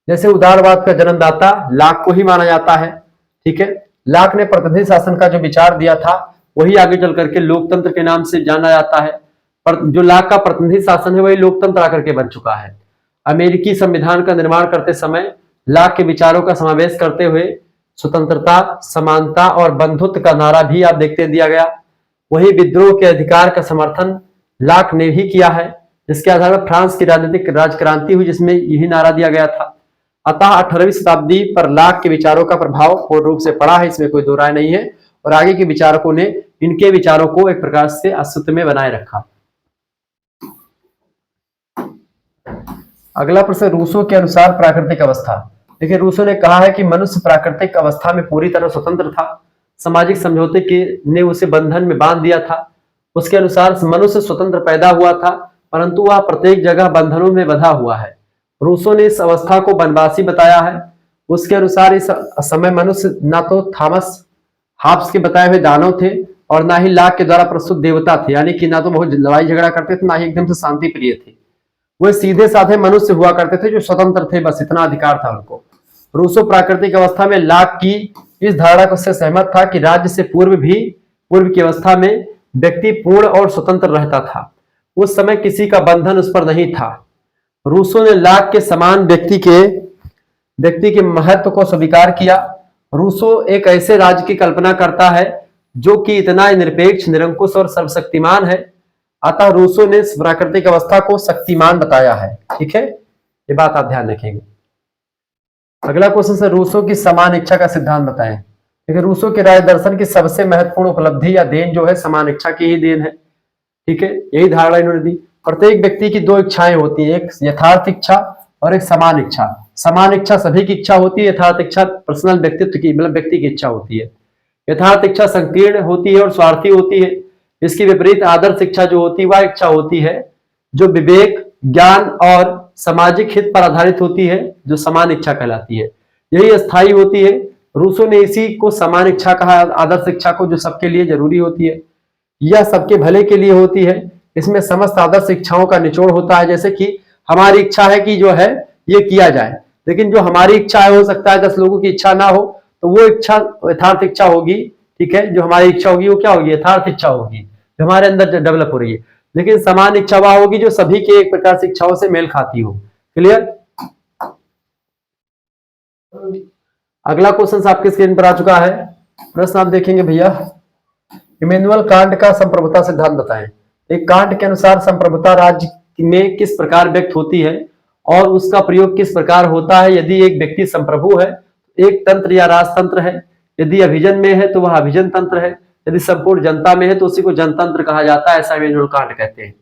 जैसे उदारवाद का जन्मदाता लाक को ही माना जाता है। ठीक है, लाक ने प्रतिनिधि शासन का जो विचार दिया था वही आगे चल करके लोकतंत्र के नाम से जाना जाता है। पर जो लाक का प्रतिनिधि शासन है वही लोकतंत्र आकर के बन चुका है। अमेरिकी संविधान का निर्माण करते समय लाक के विचारों का समावेश करते हुए स्वतंत्रता, समानता और बंधुत्व का नारा भी आप देखते दिया गया। वही विद्रोह के अधिकार का समर्थन लाक ने ही किया है, जिसके आधार पर फ्रांस की राजनीतिक राजक्रांति हुई, जिसमें यही नारा दिया गया था। अतः 18वीं शताब्दी पर लाक के विचारों का प्रभाव पूर्ण रूप से पड़ा है, इसमें कोई दो राय नहीं है। और आगे के विचारकों ने इनके विचारों को एक प्रकार से अस्तित्व में बनाए रखा। अगला प्रश्न, रूसो के अनुसार प्राकृतिक अवस्था। देखिए, रूसो ने कहा है कि मनुष्य प्राकृतिक अवस्था में पूरी तरह स्वतंत्र था। सामाजिक समझौते के ने उसे बंधन में बांध दिया था। उसके अनुसार मनुष्य स्वतंत्र पैदा हुआ था, परंतु वह प्रत्येक जगह बंधनों में बंधा हुआ है। रूसो ने इस अवस्था को वनवासी बताया है। उसके अनुसार इस समय मनुष्य न तो थॉमस हाब्स के बताए हुए दानव थे और ना ही लाख के द्वारा प्रस्तुत देवता थे, यानी कि ना तो बहुत लड़ाई झगड़ा करते थे, ना ही एकदम से शांति प्रिय थे। वो सीधे साधे मनुष्य हुआ करते थे जो स्वतंत्र थे, बस इतना अधिकार था उनको। रूसो प्राकृतिक अवस्था में लाख की इस धारणा से सहमत था कि राज्य से पूर्व की अवस्था में व्यक्ति पूर्ण और स्वतंत्र रहता था। उस समय किसी का बंधन उस पर नहीं था। रूसो ने लाख के समान व्यक्ति के महत्व को स्वीकार किया। रूसो एक ऐसे राज्य की कल्पना करता है जो कि इतना निरपेक्ष, निरंकुश और सर्वशक्तिमान है। अतः रूसो ने प्राकृतिक अवस्था को शक्तिमान बताया है। ठीक है, ये बात आप ध्यान रखेंगे। अगला क्वेश्चन है, रूसो की समान इच्छा का सिद्धांत बताएं। देखिए, रूसो के राज दर्शन की सबसे महत्वपूर्ण उपलब्धि या देन जो है समान इच्छा की ही देन है। ठीक है, यही धारणा इन्होंने दी। प्रत्येक व्यक्ति की दो इच्छाएं होती है, एक यथार्थ इच्छा और एक समान इच्छा। समान इच्छा सभी की इच्छा होती है, यथार्थ इच्छा पर्सनल व्यक्तित्व की, मतलब व्यक्ति की इच्छा होती है। यथार्थ इच्छा संकीर्ण होती है और स्वार्थी होती है। इसकी विपरीत आदर्श इच्छा जो होती है वह इच्छा होती है जो विवेक, ज्ञान और सामाजिक हित पर आधारित होती है, जो समान इच्छा कहलाती है। यही स्थायी होती है। रूसो ने इसी को समान इच्छा कहा, आदर्श इच्छा को, जो सबके लिए जरूरी होती है, यह सबके भले के लिए होती है। इसमें समस्त आदर्श इच्छाओं का निचोड़ होता है। जैसे कि हमारी इच्छा है कि जो है ये किया जाए, लेकिन जो हमारी इच्छा है हो सकता है 10 लोगों की इच्छा ना हो, तो वो इच्छा यथार्थ इच्छा होगी। ठीक है, जो हमारी इच्छा होगी वो क्या होगी, यथार्थ इच्छा होगी, जो हमारे अंदर डेवलप हो रही है। लेकिन समान इच्छा वह होगी जो सभी के एक प्रकार से इच्छाओं से मेल खाती हो। क्लियर। अगला क्वेश्चन आपके स्क्रीन पर आ चुका है। प्रश्न आप देखेंगे भैया, इमैनुअल कांट का संप्रभुता सिद्धांत बताएं। एक कांट के अनुसार संप्रभुता राज्य में किस प्रकार व्यक्त होती है और उसका प्रयोग किस प्रकार होता है। यदि एक व्यक्ति संप्रभु है, एक तंत्र या राजतंत्र है। यदि अभिजन में है तो वह अभिजन तंत्र है। यदि संपूर्ण जनता में है तो उसी को जनतंत्र कहा जाता है, ऐसा इमैनुअल कांट कहते हैं।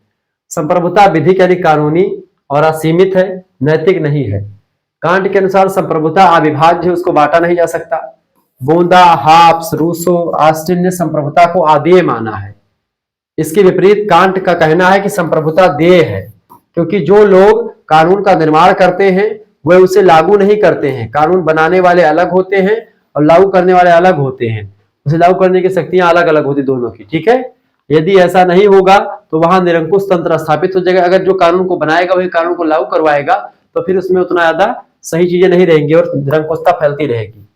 संप्रभुता विधि के लिए कानूनी और असीमित है, नैतिक नहीं है। कांट के अनुसार संप्रभुता अविभाज्य है, उसको बांटा नहीं जा सकता। बोंदा, हाब्स, रूसो, ऑस्टिन ने संप्रभुता को आदेय माना है। इसके विपरीत कांट का कहना है कि संप्रभुता देय है, क्योंकि जो लोग कानून का निर्माण करते हैं वह उसे लागू नहीं करते हैं। कानून बनाने वाले अलग होते हैं और लागू करने वाले अलग होते हैं। उसे लागू करने की शक्तियां अलग अलग होती दोनों की। ठीक है, यदि ऐसा नहीं होगा तो वहां निरंकुश तंत्र स्थापित हो जाएगा। अगर जो कानून को बनाएगा वही कानून को लागू करवाएगा तो फिर उसमें उतना ज्यादा सही चीजें नहीं रहेंगी और निरंकुशता फैलती रहेगी।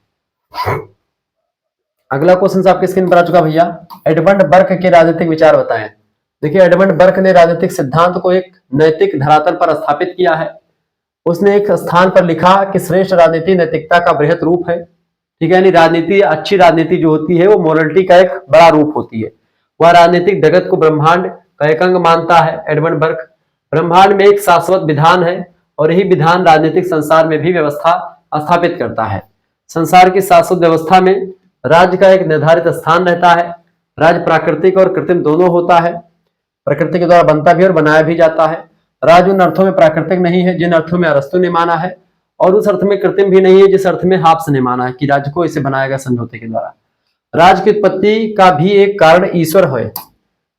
अगला क्वेश्चन आपके स्क्रीन पर आ चुका भैया, एडमंड बर्क के राजनीतिक विचार बताएं। देखिए, एडमंड बर्क ने राजनीतिक सिद्धांत को एक नैतिक धरातल पर स्थापित किया है। उसने एक स्थान पर लिखा कि श्रेष्ठ राजनीति नैतिकता का बृहत रूप है। ठीक है, यानी राजनीति, अच्छी राजनीति जो होती है वो मोरलिटी का एक बड़ा रूप होती है। वह राजनीतिक जगत को ब्रह्मांड का एक अंग मानता है। एडमंड बर्क, ब्रह्मांड में एक शाश्वत विधान है और यही विधान राजनीतिक संसार में भी व्यवस्था स्थापित करता है। संसार की शाश्वत व्यवस्था में राज्य का एक निर्धारित स्थान रहता है। राज्य प्राकृतिक और कृत्रिम दोनों होता है। प्रकृति के द्वारा बनता भी और बनाया भी जाता है। राज्य उन अर्थों में प्राकृतिक नहीं है जिन अर्थों में अरस्तु ने माना है, और उस अर्थ में कृत्रिम भी नहीं है जिस अर्थ में हाब्स ने माना है कि राज्य को इसे बनाया गया समझौते के द्वारा। राज्य की उत्पत्ति का भी एक कारण ईश्वर है।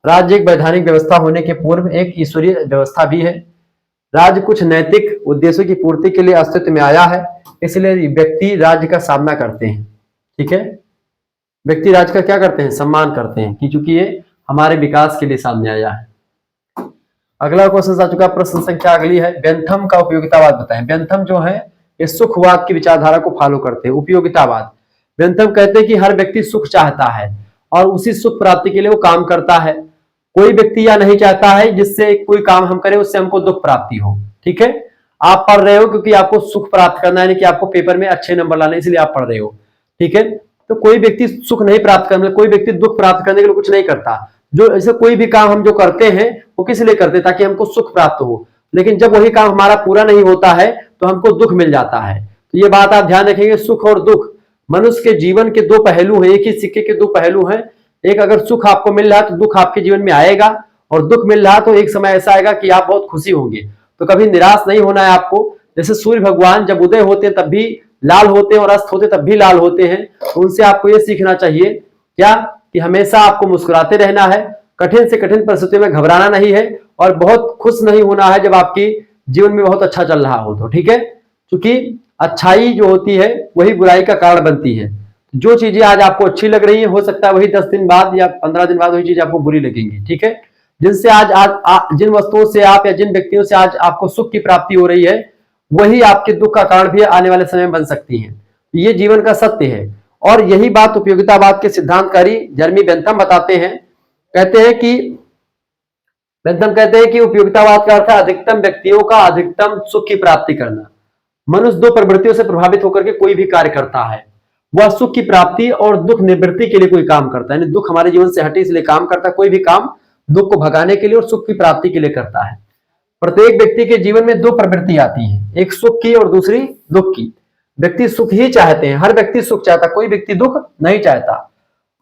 राज्य एक वैधानिक व्यवस्था होने के पूर्व एक ईश्वरीय व्यवस्था भी है। राज्य कुछ नैतिक उद्देश्यों की पूर्ति के लिए अस्तित्व में आया है, इसलिए व्यक्ति राज्य का सामना करते हैं। ठीक है, व्यक्ति राज्य का क्या करते हैं, सम्मान करते हैं, कि चूंकि ये हमारे विकास के लिए सामने आया है। अगला क्वेश्चन आ चुका, प्रश्न संख्या अगली है, बेंथम का उपयोगितावाद बताएं। बेंथम जो है ये सुखवाद की विचारधारा को फॉलो करते हैं। उपयोगितावाद, बेंथम कहते हैं कि हर व्यक्ति सुख चाहता है और उसी सुख प्राप्ति के लिए वो काम करता है। कोई व्यक्ति यह नहीं चाहता है जिससे कोई काम हम करें उससे हमको दुख प्राप्ति हो। ठीक है, आप पढ़ रहे हो क्योंकि आपको सुख प्राप्त करना है, कि आपको पेपर में अच्छे नंबर लाने, इसलिए आप पढ़ रहे हो। ठीक है, तो कोई व्यक्ति सुख नहीं प्राप्त करने, कोई व्यक्ति दुख प्राप्त करने के लिए कुछ नहीं करता। जो ऐसे कोई भी काम हम जो करते हैं वो किस लिए करते हैं, ताकि हमको सुख प्राप्त हो। लेकिन जब वही काम हमारा पूरा नहीं होता है तो हमको दुख मिल जाता है। तो ये बात आप ध्यान रखेंगे, सुख और दुख मनुष्य के जीवन के दो पहलू हैं, एक ही सिक्के के दो पहलू हैं। एक, अगर सुख आपको मिल रहा है तो दुख आपके जीवन में आएगा, और दुख मिल रहा तो एक समय ऐसा आएगा कि आप बहुत खुशी होंगे। तो कभी निराश नहीं होना है आपको। जैसे सूर्य भगवान जब उदय होते हैं तब भी लाल होते हैं और अस्त होते तब भी लाल होते हैं। तो उनसे आपको ये सीखना चाहिए क्या, कि हमेशा आपको मुस्कुराते रहना है, कठिन से कठिन परिस्थितियों में घबराना नहीं है, और बहुत खुश नहीं होना है जब आपकी जीवन में बहुत अच्छा चल रहा हो तो। ठीक है, क्योंकि अच्छाई जो होती है वही बुराई का कारण बनती है। जो चीजें आज आपको अच्छी लग रही है, हो सकता है वही 10 दिन बाद या 15 दिन बाद वही चीज आपको बुरी लगेंगी। ठीक है, जिनसे आज जिन वस्तुओं से आप या जिन व्यक्तियों से आज आपको सुख की प्राप्ति हो रही है, वही आपके दुख का कारण भी आने वाले समय में बन सकती है। ये जीवन का सत्य है और यही बात उपयोगितावाद के सिद्धांतकारी जर्मी बेंथम बताते हैं। बेंथम कहते हैं कि उपयोगितावाद का अर्थ है अधिकतम व्यक्तियों का अधिकतम सुख की प्राप्ति करना। मनुष्य दो प्रवृत्तियों से प्रभावित होकर के कोई भी कार्य करता है, वह सुख की प्राप्ति और दुख निवृत्ति के लिए कोई काम करता है, यानी दुख हमारे जीवन से हटे इसलिए काम करता है। कोई भी काम दुख को भगाने के लिए और सुख की प्राप्ति के लिए करता है। प्रत्येक व्यक्ति के जीवन में दो प्रवृत्ति आती है, एक सुख की और दूसरी दुख की। व्यक्ति सुख ही चाहते हैं, हर व्यक्ति सुख चाहता, कोई व्यक्ति दुख नहीं चाहता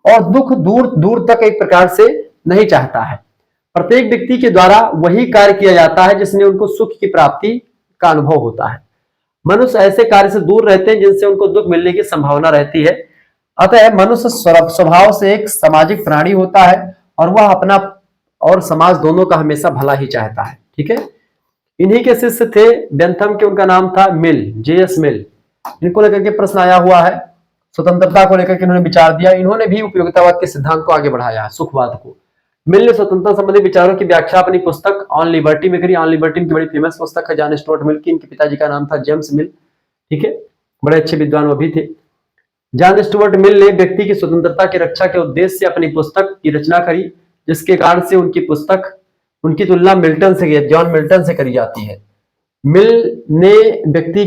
और दुख दूर दूर तक एक प्रकार से नहीं चाहता है। प्रत्येक व्यक्ति के द्वारा वही कार्य किया जाता है जिसमें उनको सुख की प्राप्ति का अनुभव होता है। मनुष्य ऐसे कार्य से दूर रहते हैं जिनसे उनको दुख मिलने की संभावना रहती है। अतः मनुष्य स्वभाव से एक सामाजिक प्राणी होता है और वह अपना और समाज दोनों का हमेशा भला ही चाहता है। ठीक है, इन्हीं के शिष्य थे बेंथम के, उनका नाम था मिल, J.S. मिल। इनको लेकर के प्रश्न आया हुआ है, स्वतंत्रता को लेकर के इन्होंने विचार दिया। इन्होंने भी उपयोगितावाद के सिद्धांत को आगे बढ़ाया, सुखवाद को। मिल ने स्वतंत्रता संबंधी विचारों की व्याख्या अपनी पुस्तक ऑन लिबर्टी में करी। ऑन लिबर्टी की बड़ी फेमस पुस्तक है, जॉन स्टुअर्ट मिल की। इनके पिताजी का नाम था जेम्स मिल। ठीक है, बड़े अच्छे विद्वान वो भी थे। जॉन स्टुअर्ट मिल ने व्यक्ति की स्वतंत्रता की रक्षा के उद्देश्य से अपनी पुस्तक की रचना करी, जिसके कारण से उनकी पुस्तक, उनकी तुलना मिल्टन से, जॉन मिल्टन से करी जाती है। मिल ने व्यक्ति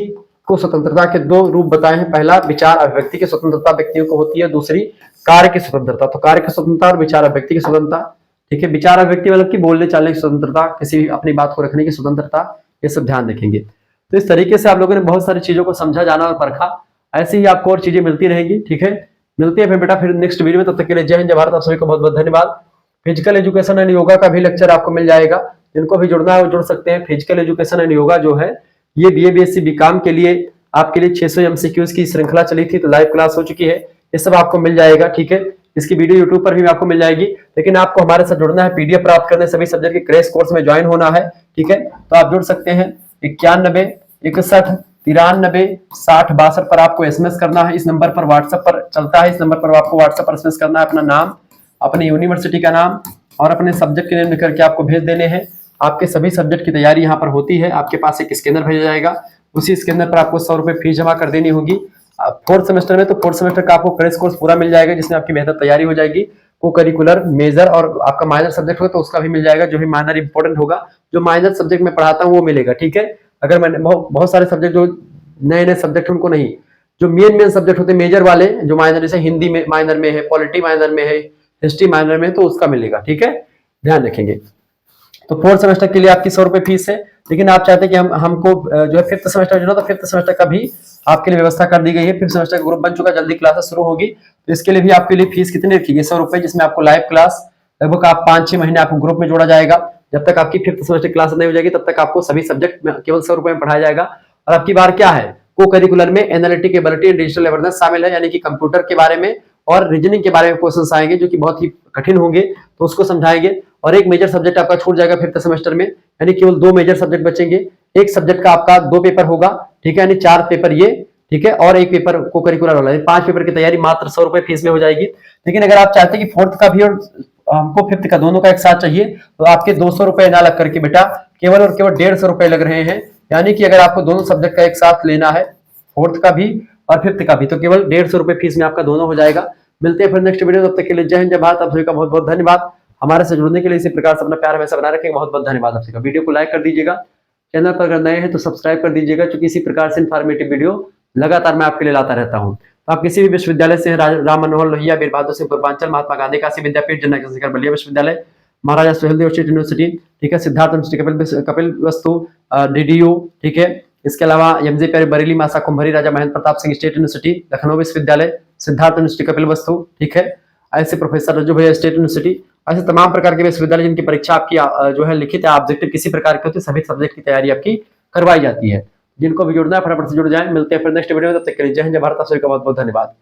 को स्वतंत्रता के दो रूप बताए हैं। पहला विचार अभिव्यक्ति की स्वतंत्रता व्यक्तियों को होती है, दूसरी कार्य की स्वतंत्रता। तो कार्य की स्वतंत्रता और विचार अभिव्यक्ति की स्वतंत्रता। ठीक है, विचार अभिव्यक्ति मतलब कि बोलने चालने की स्वतंत्रता, किसी भी अपनी बात को रखने की स्वतंत्रता, ये सब ध्यान रखेंगे। तो इस तरीके से आप लोगों ने बहुत सारी चीजों को समझा, जाना और परखा। ऐसे ही आपको और चीजें मिलती रहेंगी। ठीक है, मिलती है फिर बेटा फिर नेक्स्ट वीडियो में। तब तक के लिए जय हिंद, जय भारत। आप सभी को बहुत बहुत धन्यवाद। फिजिकल एजुकेशन एंड योगा का भी लेक्चर आपको मिल जाएगा, जिनको भी जुड़ना है वो जुड़ सकते हैं। फिजिकल एजुकेशन एंड योगा जो है ये BA BSc BCom के लिए आपके लिए 600 MCQs की श्रृंखला चली थी, तो लाइव क्लास हो चुकी है। ये सब आपको मिल जाएगा। ठीक है, इसकी वीडियो यूट्यूब पर भी आपको मिल जाएगी, लेकिन आपको हमारे साथ जुड़ना है, PDF प्राप्त करने, सभी सब्जेक्ट के क्रैश कोर्स में ज्वाइन होना है। ठीक है, तो आप जुड़ सकते हैं। 91 61 93 60 62 पर आपको SMS करना है। इस नंबर पर व्हाट्सएप पर चलता है, इस नंबर पर आपको व्हाट्सएप पर SMS करना है, अपना नाम, अपनी यूनिवर्सिटी का नाम और अपने सब्जेक्ट के नेम लिख करके आपको भेज देने हैं। आपके सभी सब्जेक्ट की तैयारी यहाँ पर होती है। आपके पास एक स्कैनर भेजा जाएगा, उसी स्कैनर पर आपको 100 रुपए फीस जमा कर देनी होगी। फोर्थ सेमेस्टर में तो फोर्थ सेमेस्टर का आपको क्रैश कोर्स पूरा मिल जाएगा, जिसमें आपकी बेहतर तैयारी हो जाएगी। को करिकुलर, मेजर और आपका माइनर सब्जेक्ट होगा तो उसका भी मिल जाएगा, जो भी माइनर इंपॉर्टेंट होगा। जो माइनर सब्जेक्ट में पढ़ाता हूँ वो मिलेगा। ठीक है, अगर मैंने बहुत सारे सब्जेक्ट जो नए नए सब्जेक्ट उनको नहीं, जो मेन सब्जेक्ट होते हैं मेजर वाले, जो माइनर, जैसे हिंदी में माइनर में है, पॉलिटी माइनर में है, हिस्ट्री माइनर में, तो उसका मिलेगा। ठीक है, ध्यान रखेंगे। तो फोर्थ सेमेस्टर के लिए आपकी 100 रुपए फीस है, लेकिन आप चाहते हैं कि हमको जो है फिफ्थ सेमेस्टर जो है, तो फिफ्थ सेमेस्टर का भी आपके लिए व्यवस्था कर दी गई है। फिफ्थ सेमेस्टर का ग्रुप बन चुका, जल्दी क्लासेस शुरू होगी, तो इसके लिए भी आपके लिए फीस कितनी रखी गई? 100 रुपए, जिसमें आपको लाइव क्लास लगभग आप 5-6 महीने आपको ग्रुप में जोड़ा जाएगा। जब तक आपकी फिफ्थ सेमेस्टर क्लास नहीं हो जाएगी तब तक आपको सभी सब्जेक्ट में केवल 100 रुपए में पढ़ाया जाएगा। और आपकी बार क्या है, को करिकुलर में analytic ability and digital awareness शामिल है, यानी कि कंप्यूटर के बारे में और रीजनिंग के बारे में क्वेश्चंस आएंगे जो कि बहुत ही कठिन होंगे, तो उसको समझाएंगे। और एक मेजर सब्जेक्ट आपका छूट जाएगा फिफ्थ सेमेस्टर में, यानी केवल 2 मेजर सब्जेक्ट बचेंगे। एक सब्जेक्ट का आपका 2 पेपर होगा, ठीक है, यानी 4 पेपर ये, ठीक है, और एक पेपर को करिकुलर वाला, 5 पेपर की तैयारी मात्र 100 रुपए फीस में हो जाएगी। लेकिन अगर आप चाहते हैं कि फोर्थ का भी और हमको फिफ्थ का दोनों का एक साथ चाहिए, तो आपके 200 रुपए ना लग करके बेटा केवल और केवल 150 रुपए लग रहे हैं। यानी कि अगर आपको दोनों सब्जेक्ट का एक साथ लेना है, फोर्थ का भी और फिफ्थ का भी, तो केवल 150 रुपए फीस में आपका दोनों हो जाएगा। मिलते हैं फिर नेक्स्ट वीडियो, तब तक के लिए जय हिंद, जय भारत। आप सभी का बहुत बहुत धन्यवाद। हमारे से जुड़ने के लिए इसी प्रकार से अपना प्यार हमेशा बनाए रखें। बहुत बहुत धन्यवाद आप सबका। वीडियो को लाइक कर दीजिएगा, चैनल पर अगर नए हैं तो सब्सक्राइब कर दीजिएगा, क्योंकि इसी प्रकार से इन्फॉर्मेटिव वीडियो लगातार मैं आपके लिए लाता रहता हूं। तो आप किसी भी विश्वविद्यालय से, राम मनोहर लोहिया, वीर बहादुर सिंह पूर्वांचल, महात्मा गांधी काशी विद्यापीठ, जनक चंद्रशेखर बलिया विश्वविद्यालय, महाराजा सुहेलदेव स्टेट यूनिवर्सिटी, ठीक है, सिद्धार्थ यूनिवर्सिटी, कपिल वस्तु DDU, ठीक है, इसके अलावा MJ प्यारे बरेली, मासा कुंभरी, राजा महेंद्र प्रताप सिंह स्टेट यूनिवर्सिटी, लखनऊ विश्वविद्यालय, सिद्धार्थ यूनिवर्सिटी कपिल वस्तु, ठीक है, ऐसे प्रोफेसर रज्जू भैया स्टेट यूनिवर्सिटी, ऐसे तमाम प्रकार के विश्वविद्यालय जिनकी परीक्षा आपकी जो है लिखित है, ऑब्जेक्टिव किसी प्रकार के होते, सभी सब्जेक्ट की तैयारी आपकी करवाई जाती है। जिनको भी जुड़ना है फटाफट से जुड़ जाए। मिलते हैं फिर नेक्स्ट वीडियो में, तब तक के लिए जय हिंद, जय भारत। आप सभी का बहुत बहुत धन्यवाद।